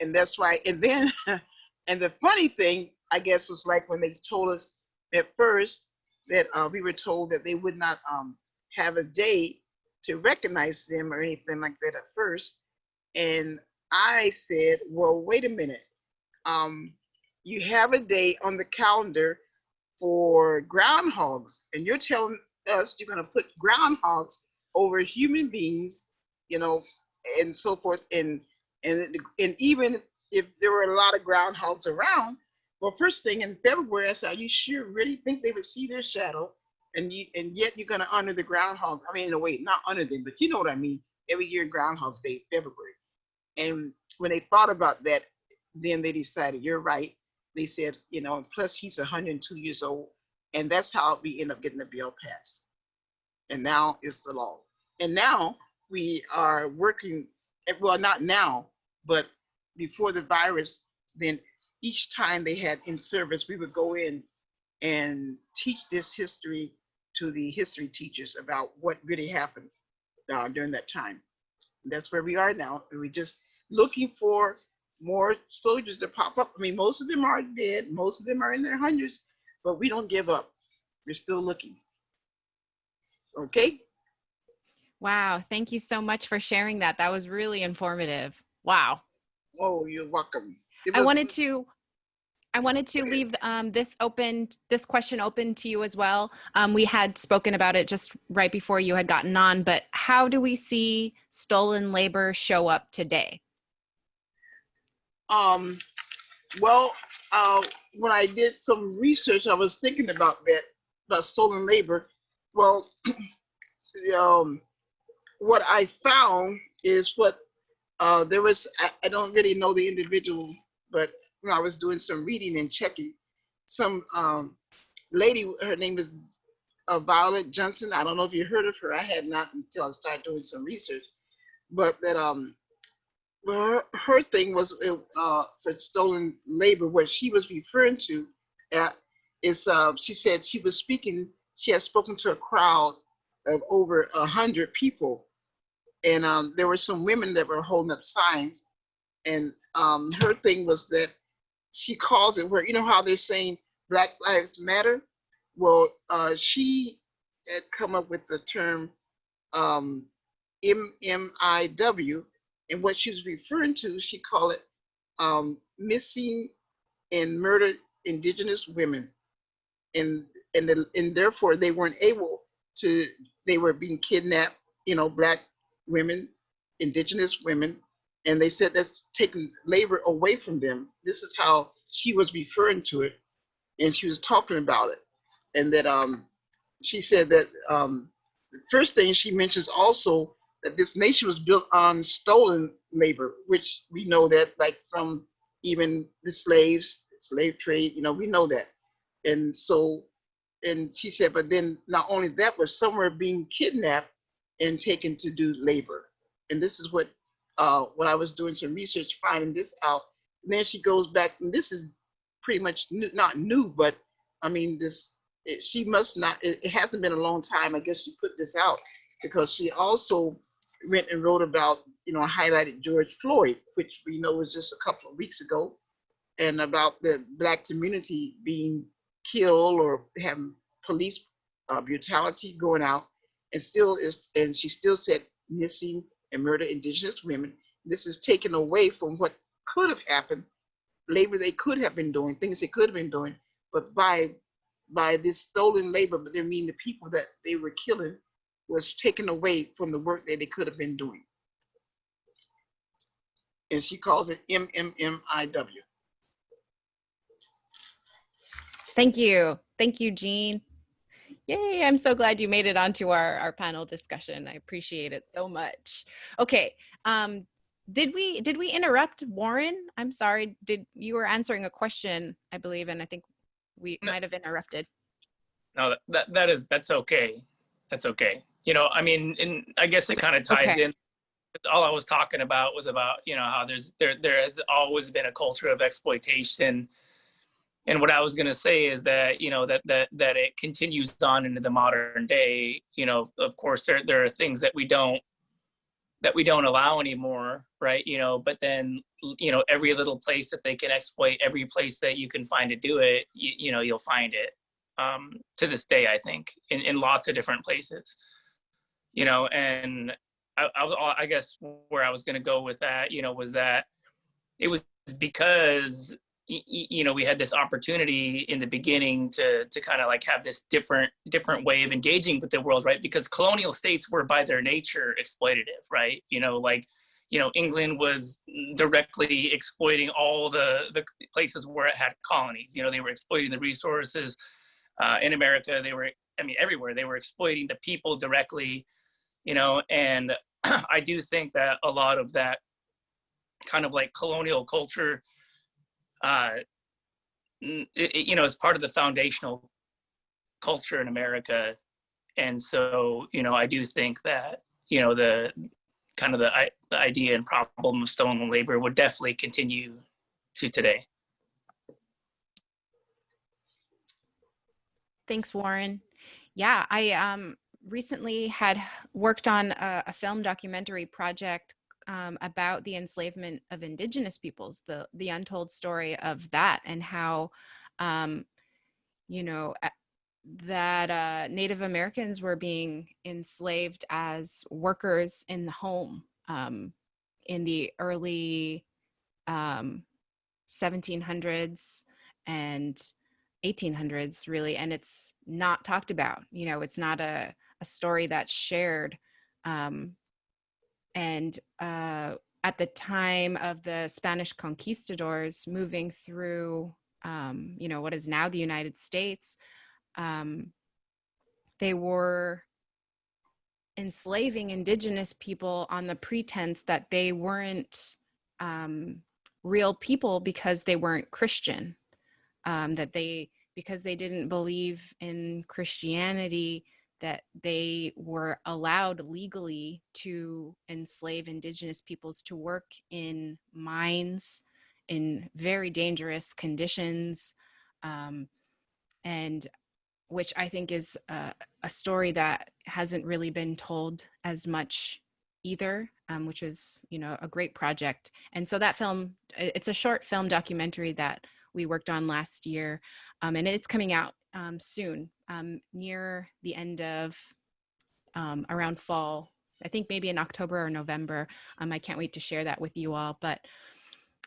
And that's why, and then, and the funny thing, I guess, was like when they told us at first that we were told that they would not have a day to recognize them or anything like that at first. And I said, well, wait a minute. You have a day on the calendar for groundhogs, and you're telling us you're going to put groundhogs over human beings, and so forth. And even if there were a lot of groundhogs around, well, first thing in February, I said, are you sure really think they would see their shadow? And yet you're going to honor the groundhog. I mean, in a way, not honor them, but you know what I mean. Every year, Groundhog Day, February. And when they thought about that, then they decided, you're right. They said, plus he's 102 years old. And that's how we end up getting the bill passed. And now it's the law. And now we are working, well, not now, but before the virus, then each time they had in service, we would go in and teach this history to the history teachers about what really happened during that time. And that's where we are now. And we're just looking for more soldiers to pop up. I mean, most of them are dead. Most of them are in their hundreds, but we don't give up. We're still looking. Okay? Wow. Thank you so much for sharing that. That was really informative. Wow. Oh, you're welcome. I wanted to leave this question open to you as well. We had spoken about it just right before you had gotten on, but how do we see stolen labor show up today? When I did some research, I was thinking about that, about stolen labor. Well, what I found is what there was, I don't really know the individual, but when I was doing some reading and checking, some lady, her name is Violet Johnson. I don't know if you heard of her. I had not until I started doing some research, but that well, her thing was for stolen labor. What she was referring to is she said she was speaking. She had spoken to a crowd of over 100 people, and there were some women that were holding up signs. And her thing was that she calls it where, how they're saying Black Lives Matter. Well, she had come up with the term MMIW, and what she was referring to, she called it missing and murdered Indigenous women, and therefore they weren't able to. They were being kidnapped, Black women, Indigenous women, and they said that's taking labor away from them. This is how she was referring to it, and she was talking about it, and that she said that the first thing she mentions also that this nation was built on stolen labor, which we know that, like from even the slave trade, we know that. And so, and she said, but then not only that, but some were being kidnapped and taken to do labor. And this is what when I was doing some research, finding this out. And then she goes back, and this is pretty much not new, but I mean, she must not, it hasn't been a long time, I guess she put this out, because she also went and wrote about, highlighted George Floyd, which we know was just a couple of weeks ago, and about the Black community being killed or having police brutality going out, and she still said missing and murdered Indigenous women. This is taken away from what could have happened, labor they could have been doing, things they could have been doing, but by this stolen labor, but they mean the people that they were killing was taken away from the work that they could have been doing. And she calls it MMMIW. Thank you. Thank you, Jean. Yay, I'm so glad you made it onto our panel discussion. I appreciate it so much. Okay, did we interrupt Warren? I'm sorry, you were answering a question, I believe, and I think we might have interrupted. No, that's okay. That's okay. I mean, and I guess it kind of ties in. All I was talking about was about, how there has always been a culture of exploitation, And what I was going to say is that, you know, that it continues on into the modern day. You know, of course, there are things that we don't allow anymore, right? You know, but then, you know, every little place that they can exploit, every place that you can find to do it, you know, you'll find it. To this day, I think, in lots of different places. You know, and I guess where I was going to go with that, you know, was that it was because, you know, we had this opportunity in the beginning to kind of like have this different way of engaging with the world, right? Because colonial states were by their nature exploitative, right? You know, like, you know, England was directly exploiting all the places where it had colonies. You know, they were exploiting the resources. In America, they were, I mean, everywhere, they were exploiting the people directly, you know, and I do think that a lot of that kind of like colonial culture, you know, is part of the foundational culture in America. And so, you know, I do think that, you know, the kind of the idea and problem of stolen labor would definitely continue to today. Thanks, Warren. Yeah, I recently had worked on a film documentary project about the enslavement of indigenous peoples, the untold story of that, and how, you know, that Native Americans were being enslaved as workers in the home in the early 1700s and 1800s, really, and it's not talked about. You know, it's not a story that's shared. And at the time of the Spanish conquistadors moving through, you know, what is now the United States, they were enslaving indigenous people on the pretense that they weren't real people because they weren't Christian, because they didn't believe in Christianity, that they were allowed legally to enslave indigenous peoples to work in mines in very dangerous conditions, and which I think is a story that hasn't really been told as much either, which is, you know, a great project. And so that film, it's a short film documentary that we worked on last year, and it's coming out soon, near the end of around fall, I think maybe in October or November. I can't wait to share that with you all. But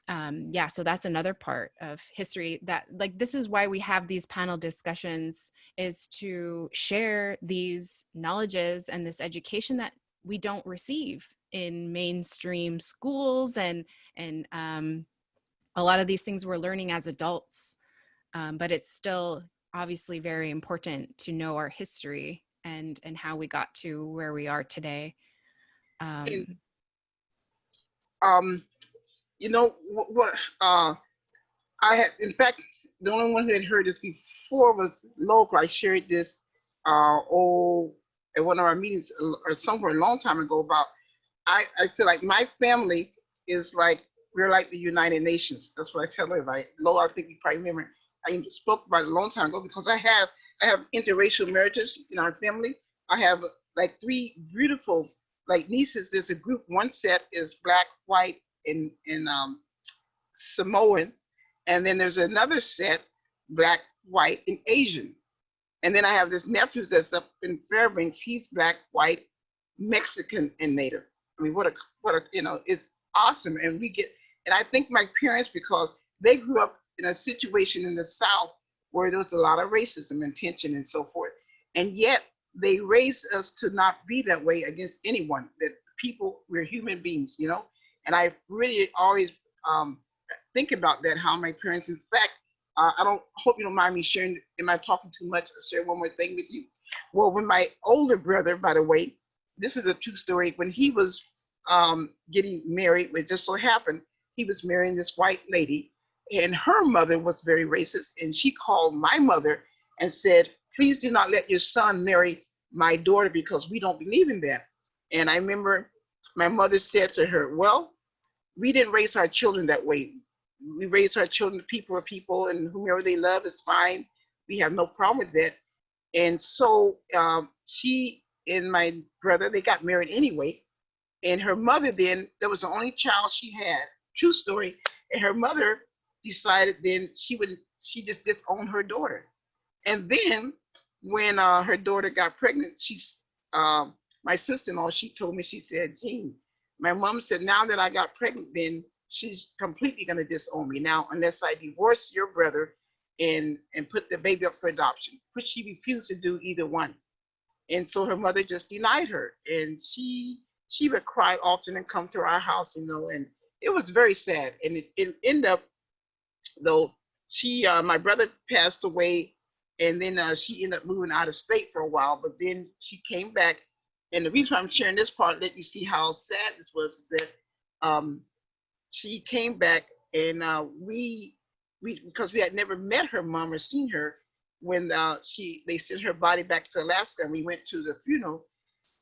yeah, so that's another part of history that, like, this is why we have these panel discussions, is to share these knowledges and this education that we don't receive in mainstream schools, and a lot of these things we're learning as adults, but it's still obviously very important to know our history and how we got to where we are today. You know what? I had, in fact, the only one who had heard this before was local. I shared this at one of our meetings or somewhere a long time ago about. I feel like my family is like, we're like the United Nations. That's what I tell everybody. Lo, I think you probably remember. I even spoke about it a long time ago, because I have interracial marriages in our family. I have like 3 beautiful like nieces. There's a group. One set is Black, white, and Samoan, and then there's another set, Black, white, and Asian. And then I have this nephew that's up in Fairbanks. He's Black, white, Mexican, and Native. I mean, what a you know, it's awesome. And I think my parents, because they grew up in a situation in the South where there was a lot of racism and tension and so forth, and yet they raised us to not be that way against anyone. That people, we're human beings, you know. And I really always think about that, how my parents, in fact, I hope you don't mind me sharing, am I talking too much? I'll share one more thing with you. Well, when my older brother, by the way, this is a true story, when he was getting married, it just so happened, he was marrying this white lady, and her mother was very racist, and she called my mother and said, please do not let your son marry my daughter, because we don't believe in that. And I remember my mother said to her, well, we didn't raise our children that way. we raise our children, people are people, and whomever they love is fine. We have no problem with that. And so she and my brother, they got married anyway. And her mother then, that was the only child she had, true story. And her mother decided then she just disowned her daughter. And then when her daughter got pregnant, my sister-in-law, she told me, she said, Jean, my mom said, now that I got pregnant, then she's completely going to disown me now unless I divorce your brother and put the baby up for adoption, which she refused to do either one. And so her mother just denied her. And she would cry often and come to our house, you know, and it was very sad. And it ended up, though, my brother passed away, and then she ended up moving out of state for a while, but then she came back. And the reason why I'm sharing this part, let you see how sad this was, is that she came back, and we because we had never met her mom or seen her, when they sent her body back to Alaska and we went to the funeral,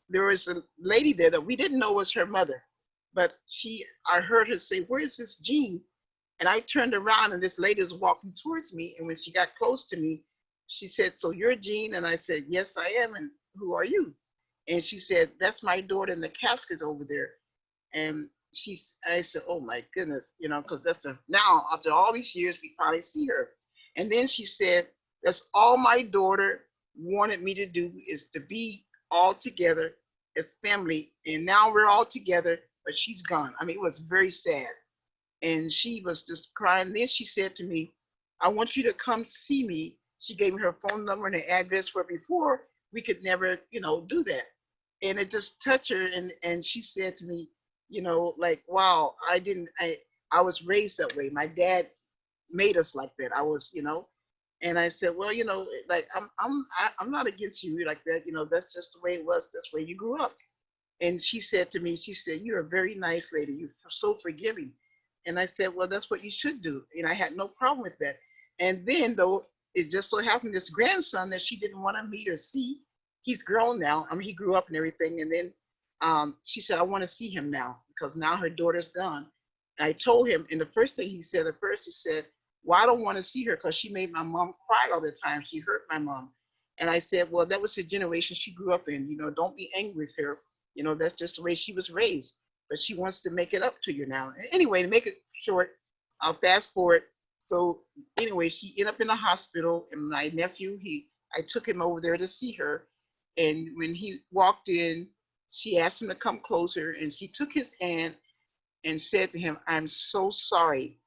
there was a lady there that we didn't know was her mother, but I heard her say, where is this Jean? And I turned around and this lady was walking towards me, and when she got close to me, she said, so you're Jean? And I said, yes, I am, and who are you? And she said, that's my daughter in the casket over there. And I said, oh my goodness, you know, because now after all these years, we finally see her. And then she said, that's all my daughter wanted me to do, is to be all together as family. And now we're all together, but she's gone. I mean, it was very sad. And she was just crying. Then she said to me, I want you to come see me. She gave me her phone number and her address, where before we could never, you know, do that. And it just touched her. And she said to me, you know, like, wow, I was raised that way. My dad made us like that. I was, you know, and I said, well, you know, like, I'm not against you like that. You know, that's just the way it was. That's where you grew up. And she said to me, she said, you're a very nice lady. You're so forgiving. And I said, well, that's what you should do. And I had no problem with that. And then, though, it just so happened this grandson that she didn't want to meet or see, he's grown now. I mean, he grew up and everything. And then she said, I want to see him now, because now her daughter's gone. And I told him, and the first thing he said, he said, well, I don't want to see her because she made my mom cry all the time. She hurt my mom. And I said, well, that was the generation she grew up in. You know, don't be angry with her. You know, that's just the way she was raised. But she wants to make it up to you now. Anyway, to make it short, I'll fast forward. So anyway, she ended up in the hospital, and my nephew, I took him over there to see her. And when he walked in, she asked him to come closer, and she took his hand and said to him, I'm so sorry.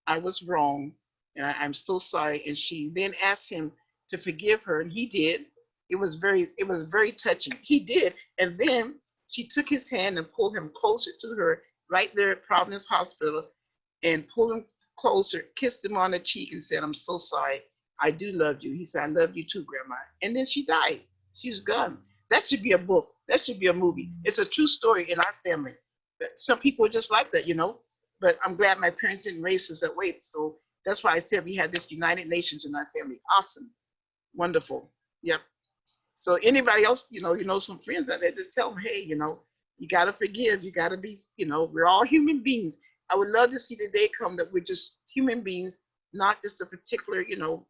I was wrong, and I'm so sorry. And she then asked him to forgive her, and he did. It was very touching. He did. And then she took his hand and pulled him closer to her right there at Providence Hospital, and pulled him closer, kissed him on the cheek, and said, I'm so sorry. I do love you. He said, I love you too, Grandma. And then she died. She was gone. That should be a book. That should be a movie. It's a true story in our family. But some people are just like that, you know. But I'm glad my parents didn't raise us that way. So that's why I said we had this United Nations in our family. Awesome. Wonderful. Yep. So anybody else, you know some friends out there, just tell them, hey, you know, you got to forgive. You got to be, you know, we're all human beings. I would love to see the day come that we're just human beings, not just a particular, you know,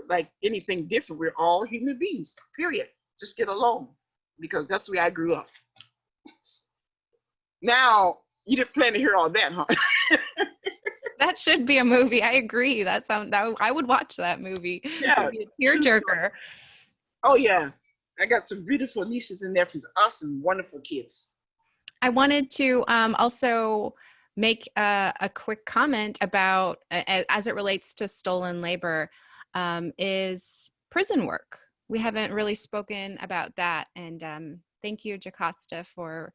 like anything different. We're all human beings, period. Just get along, because that's the way I grew up. Now, you didn't plan to hear all that, huh? That should be a movie. I agree. I would watch that movie. Yeah. It'd be a tearjerker. Oh yeah. I got some beautiful nieces and nephews. Awesome, wonderful kids. I wanted to also make a quick comment about, as it relates to stolen labor, is prison work. We haven't really spoken about that. And thank you, Jocasta, for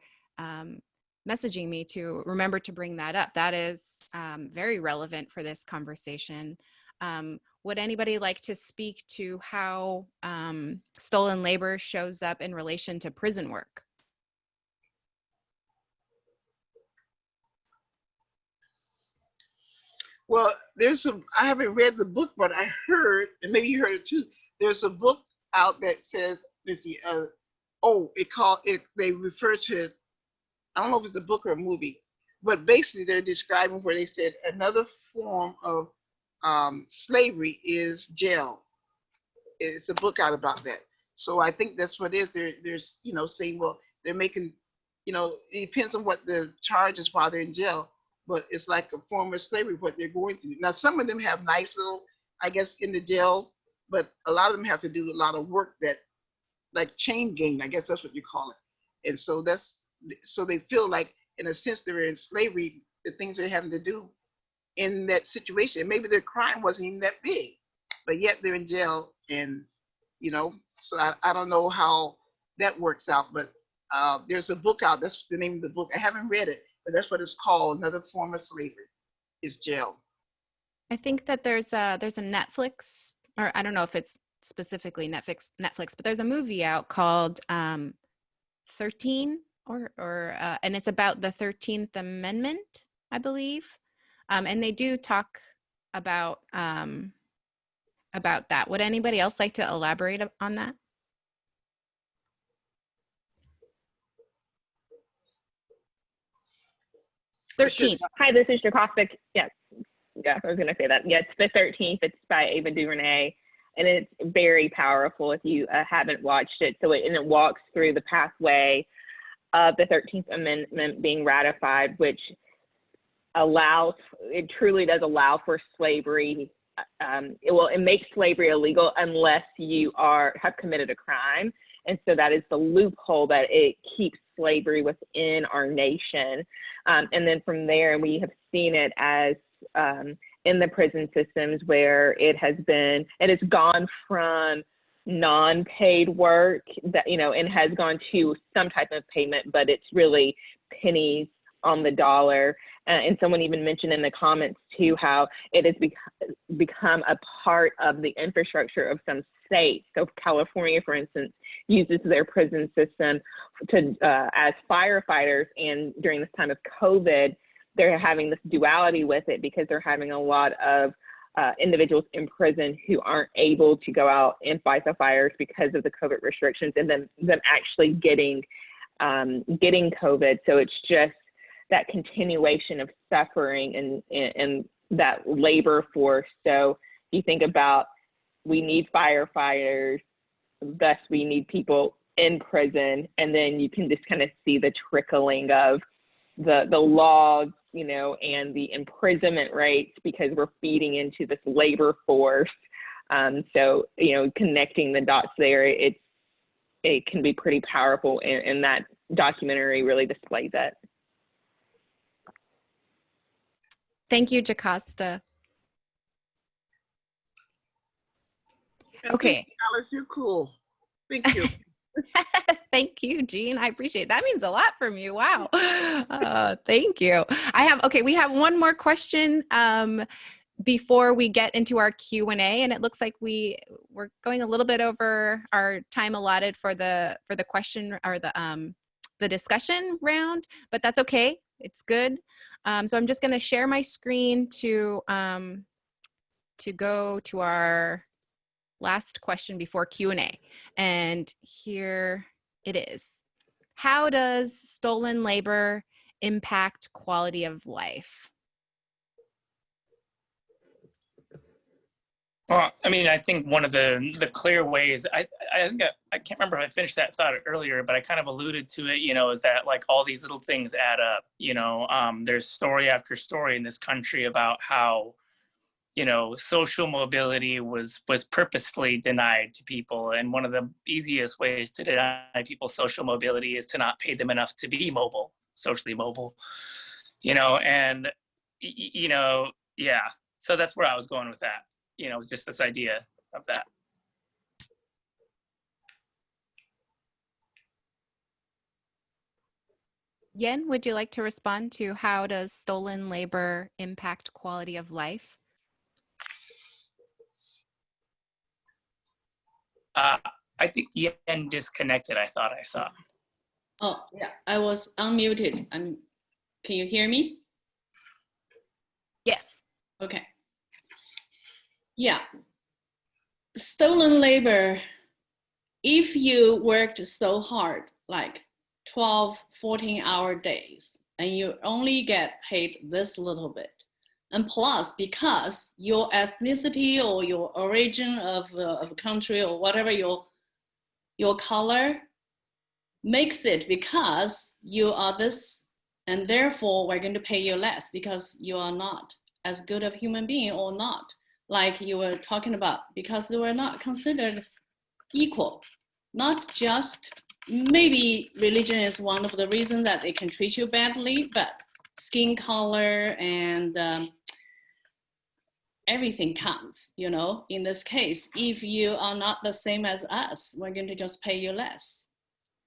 messaging me to remember to bring that up. That is very relevant for this conversation. Would anybody like to speak to how stolen labor shows up in relation to prison work? Well, I haven't read the book, but I heard, and maybe you heard it too, there's a book out that says, they refer to, I don't know if it's a book or a movie, but basically they're describing where they said another form of slavery is jail. It's a book out about that. So I think that's what it is. There's, you know, saying, well, they're making, you know, it depends on what the charge is while they're in jail, but it's like a form of slavery, what they're going through. Now, some of them have nice little, I guess, in the jail, but a lot of them have to do a lot of work that, like chain gang, I guess that's what you call it. And so so they feel like, in a sense, they're in slavery, the things they're having to do in that situation. Maybe their crime wasn't even that big, but yet they're in jail. And, you know, so I don't know how that works out, but there's a book out. That's the name of the book. I haven't read it, but that's what it's called. Another form of slavery is jail. I think that there's a Netflix, or I don't know if it's specifically Netflix, but there's a movie out called 13, and it's about the 13th Amendment, I believe. And they do talk about that. Would anybody else like to elaborate on that? Sure. 13th. Hi, this is Caucus. Yes, I was going to say that. Yeah, it's the 13th. It's by Ava DuVernay, and it's very powerful if you haven't watched it. So it walks through the pathway of the 13th Amendment being ratified, which it truly does allow for slavery. It makes slavery illegal unless you have committed a crime. And so that is the loophole that it keeps slavery within our nation. And then from there, we have seen it as in the prison systems where it has gone from non-paid work that, you know, and has gone to some type of payment, but it's really pennies on the dollar. And someone even mentioned in the comments too how it has become a part of the infrastructure of some states. So California, for instance, uses their prison system as firefighters, and during this time of COVID, they're having this duality with it because they're having a lot of individuals in prison who aren't able to go out and fight the fires because of the COVID restrictions, and them actually getting COVID. So it's just that continuation of suffering and that labor force. So you think about, we need firefighters, thus we need people in prison, and then you can just kind of see the trickling of the laws, you know, and the imprisonment rates, because we're feeding into this labor force. So, you know, connecting the dots there, it can be pretty powerful, and that documentary really displays it. Thank you, Jocasta. Okay. Thank you, Alice, you're cool. Thank you. Thank you, Jean. I appreciate it. That means a lot from you. Wow. Thank you. We have one more question before we get into our Q&A, and it looks like we're going a little bit over our time allotted for the question or the discussion round, but that's okay. It's good. So I'm just going to share my screen to go to our last question before Q&A. And here it is. How does stolen labor impact quality of life? Well, I mean, I think one of the clear ways, I can't remember if I finished that thought earlier, but I kind of alluded to it, you know, is that like all these little things add up, you know. There's story after story in this country about how, you know, social mobility was purposefully denied to people. And one of the easiest ways to deny people social mobility is to not pay them enough to be mobile, socially mobile, you know, and, you know, yeah. So that's where I was going with that. You know, it was just this idea of that. Yen, would you like to respond to how does stolen labor impact quality of life? I think Yen disconnected, I thought I saw. Oh, yeah, I was unmuted. Can you hear me? Yes. Okay. Yeah. Stolen labor, if you worked so hard, like 12, 14-hour days, and you only get paid this little bit. And plus, because your ethnicity or your origin of a country or whatever your color makes it because you are this, and therefore we're going to pay you less because you are not as good of a human being or not, like you were talking about, because they were not considered equal. Not just, maybe religion is one of the reasons that they can treat you badly, but skin color and everything counts, you know. In this case, if you are not the same as us, we're going to just pay you less.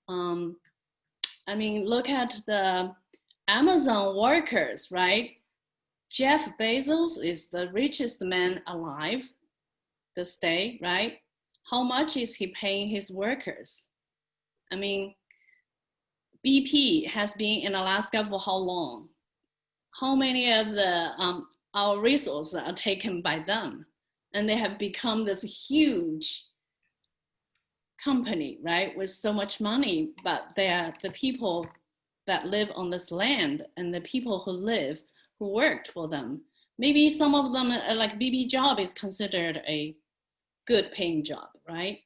I mean, look at the Amazon workers, right? Jeff Bezos is the richest man alive this day, right? How much is he paying his workers? I mean, BP has been in Alaska for how long? How many of the our resources are taken by them? And they have become this huge company, right, with so much money, but they are the people that live on this land and the people who worked for them. Maybe some of them, like BP job is considered a good paying job, right?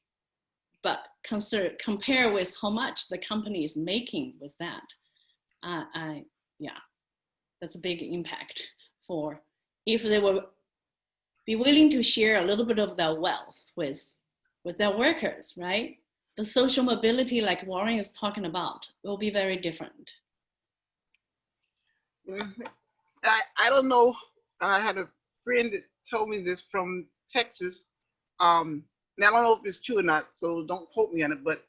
But compare with how much the company is making with that. Yeah, that's a big impact for, if they will be willing to share a little bit of their wealth with their workers, right? The social mobility, like Warren is talking about, will be very different. I don't know. I had a friend that told me this from Texas. Now I don't know if it's true or not, so don't quote me on it. But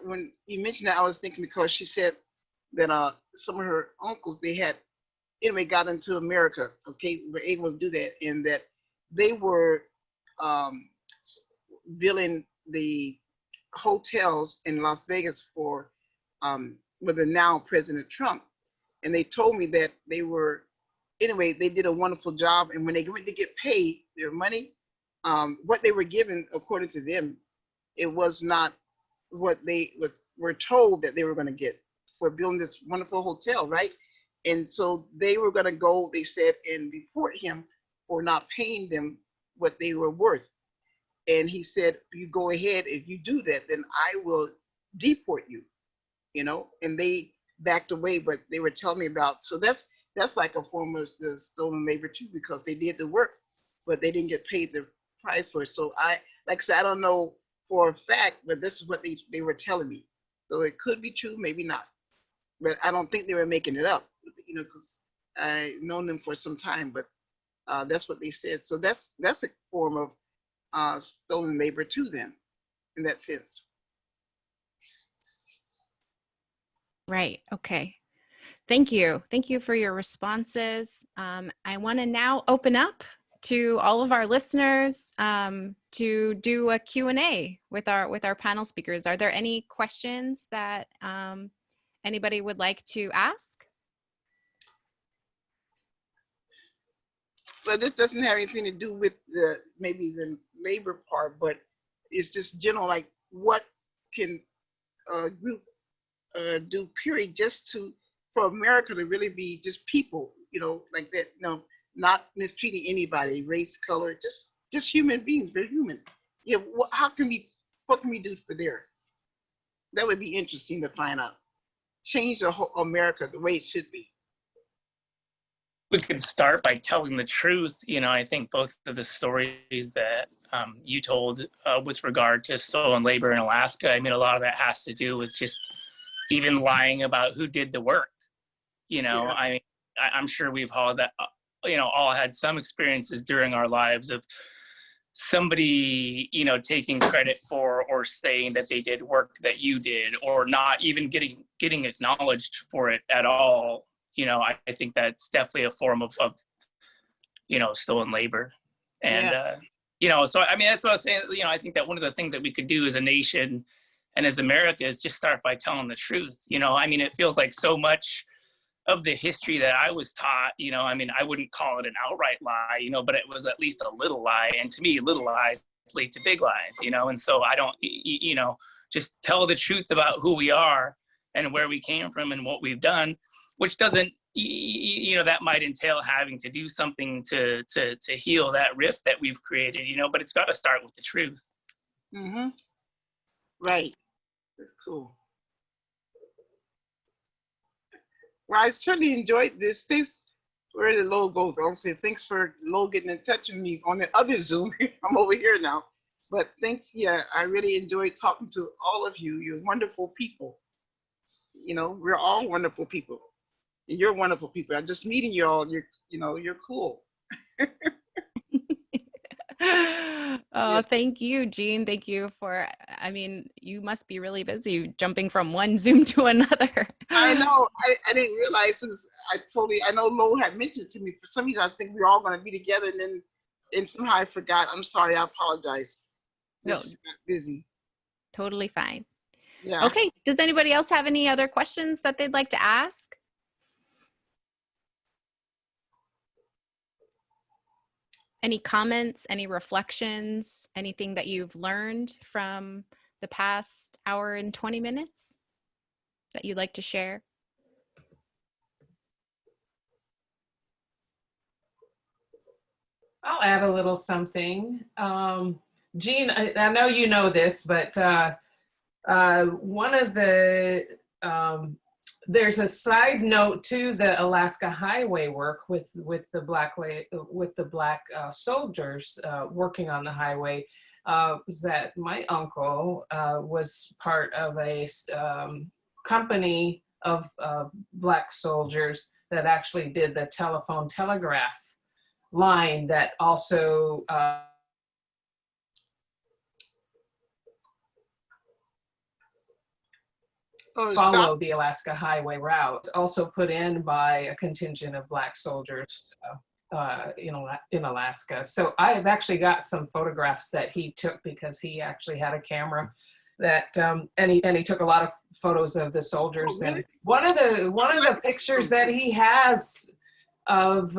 when you mentioned that, I was thinking, because she said that some of her uncles, they had anyway got into America, okay, were able to do that, and that they were billing the hotels in Las Vegas for with the now President Trump. And they told me that they were, anyway, they did a wonderful job. And when they went to get paid their money, what they were given, according to them, it was not what they were told that they were going to get for building this wonderful hotel, right? And so they were going to go, they said, and report him for not paying them what they were worth. And he said, you go ahead, if you do that, then I will deport you, you know. And they backed away, but they were telling me about, so that's like a form of the stolen labor too, because they did the work, but they didn't get paid the price for it. So like I said, I don't know for a fact, but this is what they were telling me. So it could be true, maybe not. But I don't think they were making it up, you know, because I've known them for some time, but that's what they said. So that's a form of stolen labor to them in that sense. Right. Okay. Thank you. Thank you for your responses. I want to now open up to all of our listeners to do a Q&A with our panel speakers. Are there any questions that anybody would like to ask? Well, this doesn't have anything to do with maybe the labor part, but it's just general, like what can a group do, period, just for America to really be just people, you know, like that, you know, not mistreating anybody, race, color, just human beings, they're human. Yeah, what can we do for there? That would be interesting to find out. Change the whole America the way it should be. We could start by telling the truth. You know, I think both of the stories that you told with regard to stolen labor in Alaska, I mean, a lot of that has to do with just even lying about who did the work. You know, yeah. I mean, I'm sure we've all all had some experiences during our lives of somebody, you know, taking credit for or saying that they did work that you did, or not even getting acknowledged for it at all. You know, I think that's definitely a form of you know, stolen labor. And, yeah. You know, so, I mean, that's what I was saying. You know, I think that one of the things that we could do as a nation and as America is just start by telling the truth. You know, I mean, it feels like so much of the history that I was taught, you know, I mean, I wouldn't call it an outright lie, you know, but it was at least a little lie. And to me, little lies lead to big lies, you know. And so I don't, you know, just tell the truth about who we are. and where we came from and what we've done, which doesn't, you know, that might entail having to do something to heal that rift that we've created, you know, but it's got to start with the truth. Mm-hmm. Right. That's cool. Well, I certainly enjoyed this. Thanks. Where did Lo go? I'll say thanks for Lo getting in touch with me on the other Zoom. I'm over here now. But thanks. Yeah, I really enjoyed talking to all of you. You're wonderful people. You know, we're all wonderful people. And you're wonderful people. I'm just meeting you all. You're cool. Oh, Yes. thank you, Jean. Thank you for, I mean, you must be really busy jumping from one Zoom to another. I know. I didn't realize it was, I know Lo had mentioned to me. For some reason, I think we were all going to be together, and somehow I forgot. I'm sorry. I apologize. No. Just got busy. Totally fine. Yeah. Okay. Does anybody else have any other questions that they'd like to ask? Any comments, any reflections, anything that you've learned from the past hour and 20 minutes that you'd like to share? I'll add a little something. Jean, I know you know this, but one of the, there's a side note to the Alaska Highway work with the black soldiers working on the highway. Was that my uncle was part of a company of black soldiers that actually did the telegraph line that also follow the Alaska Highway route, also put in by a contingent of black soldiers in Alaska. So I've actually got some photographs that he took because he actually had a camera that and he took a lot of photos of the soldiers. Oh, really? And one of the pictures that he has of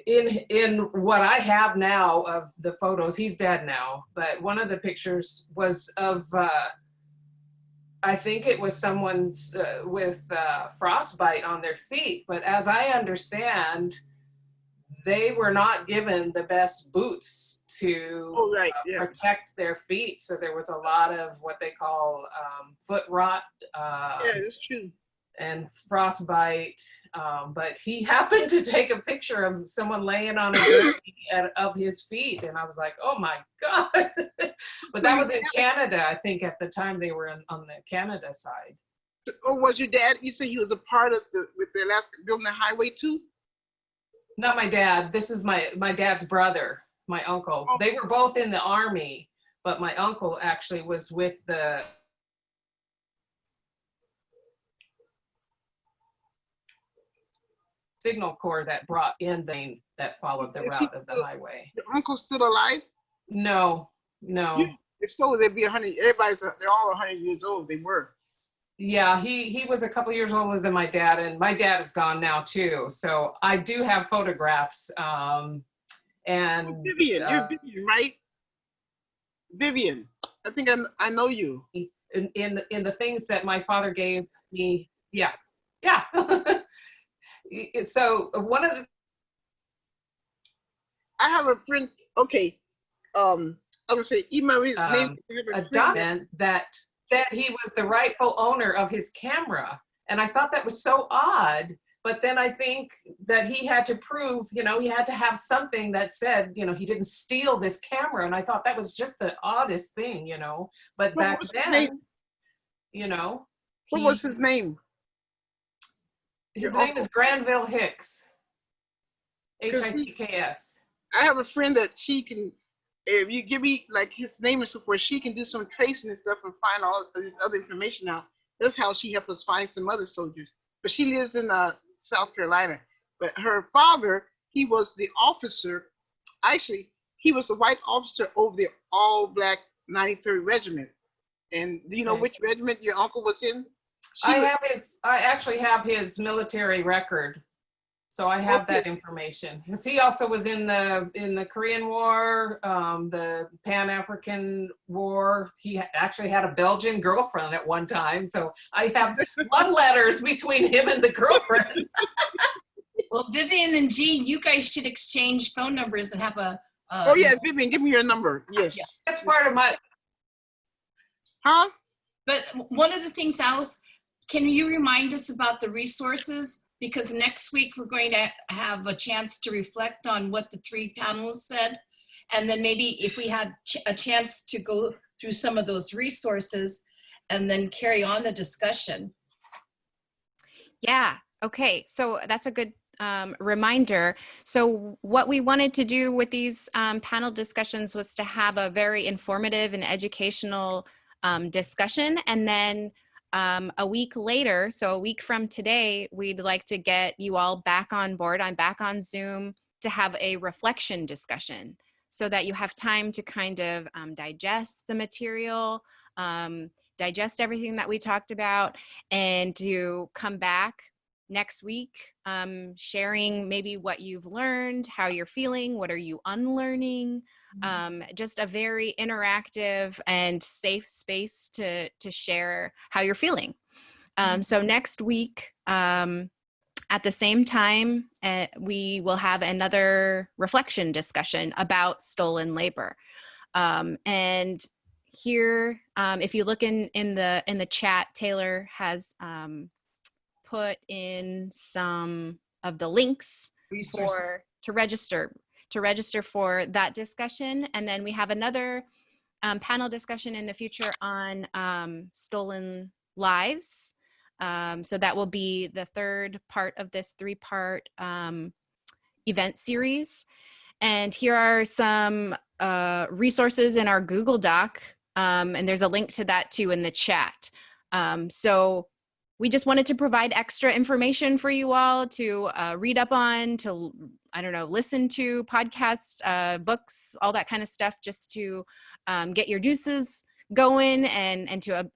in what I have now of the photos, he's dead now, but one of the pictures was of I think it was someone with frostbite on their feet, but as I understand, they were not given the best boots to protect their feet. So there was a lot of what they call foot rot. Yeah, that's true. And frostbite, but he happened to take a picture of someone laying on a gurney of his feet, and I was like, "Oh my God!" But that was in Canada, I think. At the time, they were on the Canada side. Oh, was your dad? You say he was a part of with the Alaska building the highway too? Not my dad. This is my dad's brother, my uncle. Oh. They were both in the Army, but my uncle actually was with the Signal Corps that brought in that followed the route of the highway. Your uncle's still alive? No. If so, they'd be 100. They're all 100 years old. They were. Yeah, he was a couple years older than my dad, and my dad is gone now too. So I do have photographs. And Vivian, you're Vivian, right? Vivian, I think I know you. In the things that my father gave me, yeah. So one of the, I have a friend. Okay, I would say email his name. A document that said he was the rightful owner of his camera, and I thought that was so odd. But then I think that he had to prove, he had to have something that said, he didn't steal this camera, and I thought that was just the oddest thing, But back then, what was his name? His name is Granville Hicks. Hicks. I have a friend that she can, if you give me like his name and so forth, she can do some tracing and stuff and find all of this other information out. That's how she helped us find some other soldiers. But she lives in South Carolina. But her father, he was the officer. Actually, he was the white officer over the all-black 93rd Regiment. And do you know which regiment your uncle was in? I actually have his military record. So I have that information. Because he also was in the Korean War, the Pan-African War. He actually had a Belgian girlfriend at one time. So I have love letters between him and the girlfriend. Well, Vivian and Jean, you guys should exchange phone numbers and have a. Oh yeah, Vivian, give me your number. Yes. Yeah. That's part of my. Huh? But one of the things, Alice, can you remind us about the resources? Because next week we're going to have a chance to reflect on what the three panelists said. And then maybe if we had a chance to go through some of those resources and then carry on the discussion. Yeah, okay, so that's a good reminder. So what we wanted to do with these panel discussions was to have a very informative and educational discussion, and then a week later, so a week from today, we'd like to get you all back on board. I'm back on Zoom to have a reflection discussion so that you have time to kind of digest the material, digest everything that we talked about, and to come back next week sharing maybe what you've learned, how you're feeling, what are you unlearning, just a very interactive and safe space to share how you're feeling. So next week at the same time, we will have another reflection discussion about stolen labor. And here, if you look in the chat, Taylor has put in some of the links to register for that discussion. And then we have another panel discussion in the future on stolen lives. So that will be the third part of this three-part event series. And here are some resources in our Google Doc. And there's a link to that too in the chat. So we just wanted to provide extra information for you all to read up on, to, I don't know, listen to podcasts, books, all that kind of stuff, just to get your juices going and to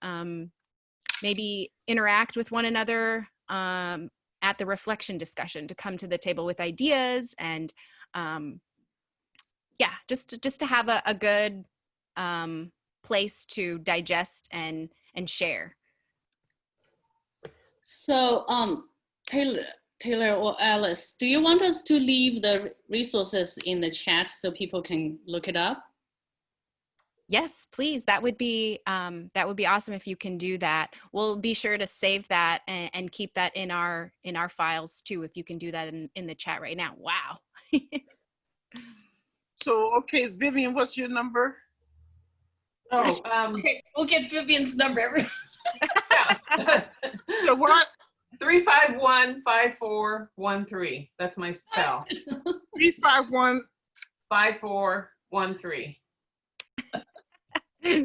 maybe interact with one another at the reflection discussion, to come to the table with ideas and yeah, just to have a good place to digest and share. So, Taylor or Alice, do you want us to leave the resources in the chat so people can look it up? Yes, please. That would be awesome if you can do that. We'll be sure to save that and keep that in our files too. If you can do that in the chat right now. Wow. So, okay, Vivian, what's your number? Oh, Okay, we'll get Vivian's number. yeah. So what? 351-5413. That's my cell. 351. 5413.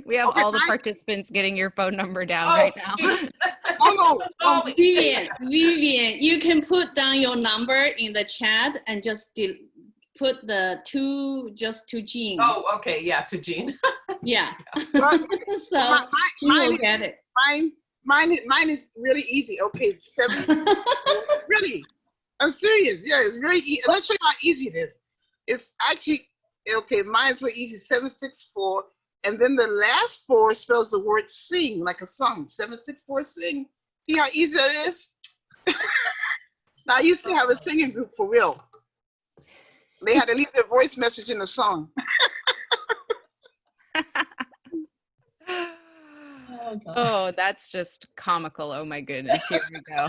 We have Okay, all the participants getting your phone number down Oh, right now. geez. Oh no. Vivian, you can put down your number in the chat and just put the two just to Jean. Oh, okay. Yeah, to Jean. Yeah. But So Jean will get it. mine is really easy. Okay, 7. Really, I'm serious. Yeah, it's very easy. Let me show you how easy it is. It's actually okay. Mine's very easy. 764, and then the last 4 spells the word sing, like a song. 764 sing. See how easy that is? Now I used to have a singing group for real. They had to leave their voice message in the song. Oh, that's just comical. Oh my goodness. Here we go.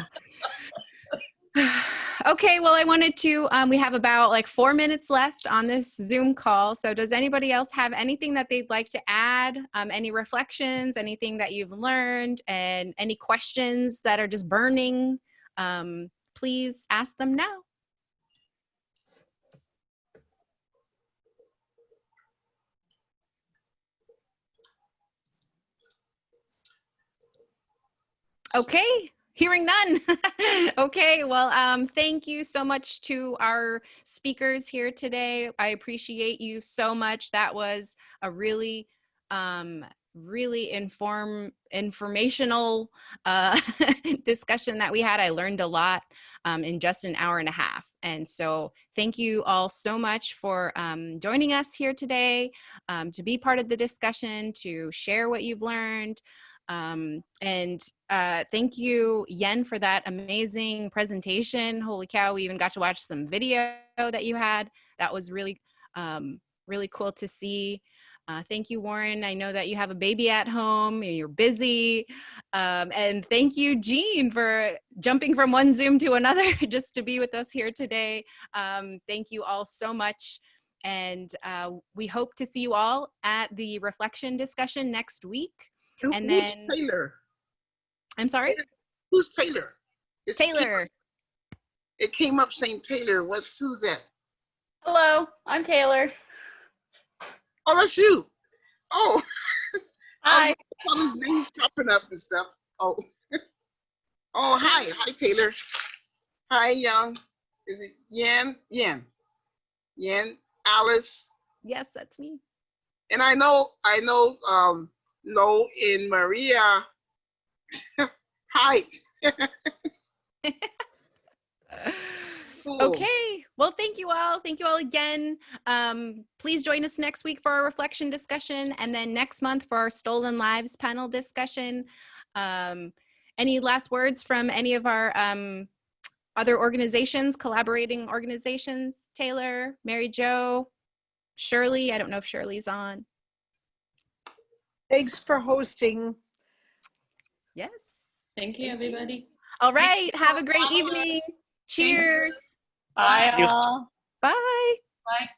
Okay, well, I wanted to, we have about like 4 minutes left on this Zoom call. So does anybody else have anything that they'd like to add? Any reflections, anything that you've learned, and any questions that are just burning? Please ask them now. Okay, hearing none. Okay, well, thank you so much to our speakers here today. I appreciate you so much. That was a really, really informational discussion that we had. I learned a lot in just an hour and a half. And so thank you all so much for joining us here today, to be part of the discussion, to share what you've learned. And thank you, Yen, for that amazing presentation. Holy cow, we even got to watch some video that you had. That was really, really cool to see. Thank you, Warren. I know that you have a baby at home and you're busy. And thank you, Jean, for jumping from one Zoom to another just to be with us here today. Thank you all so much. And we hope to see you all at the reflection discussion next week. And Who's then Taylor? I'm sorry? Who's Taylor? It's Taylor. It came up saying Taylor. Who's that? Hello, I'm Taylor. Oh, that's you. Oh, Hi. I saw his name popping up and stuff. Oh, oh, hi, Taylor. Hi, Young. Is it Yan? Alice. Yes, that's me. And I know, Lo and Maria. Hi. Cool. Okay, well, thank you all. Thank you all again. Please join us next week for our reflection discussion, and then next month for our Stolen Lives panel discussion. Any last words from any of our other organizations, collaborating organizations? Taylor, Mary Jo, Shirley? I don't know if Shirley's on. Thanks for hosting. Yes. Thank you, everybody. All right, have a great evening. Cheers. Bye, you. all. Bye. Bye.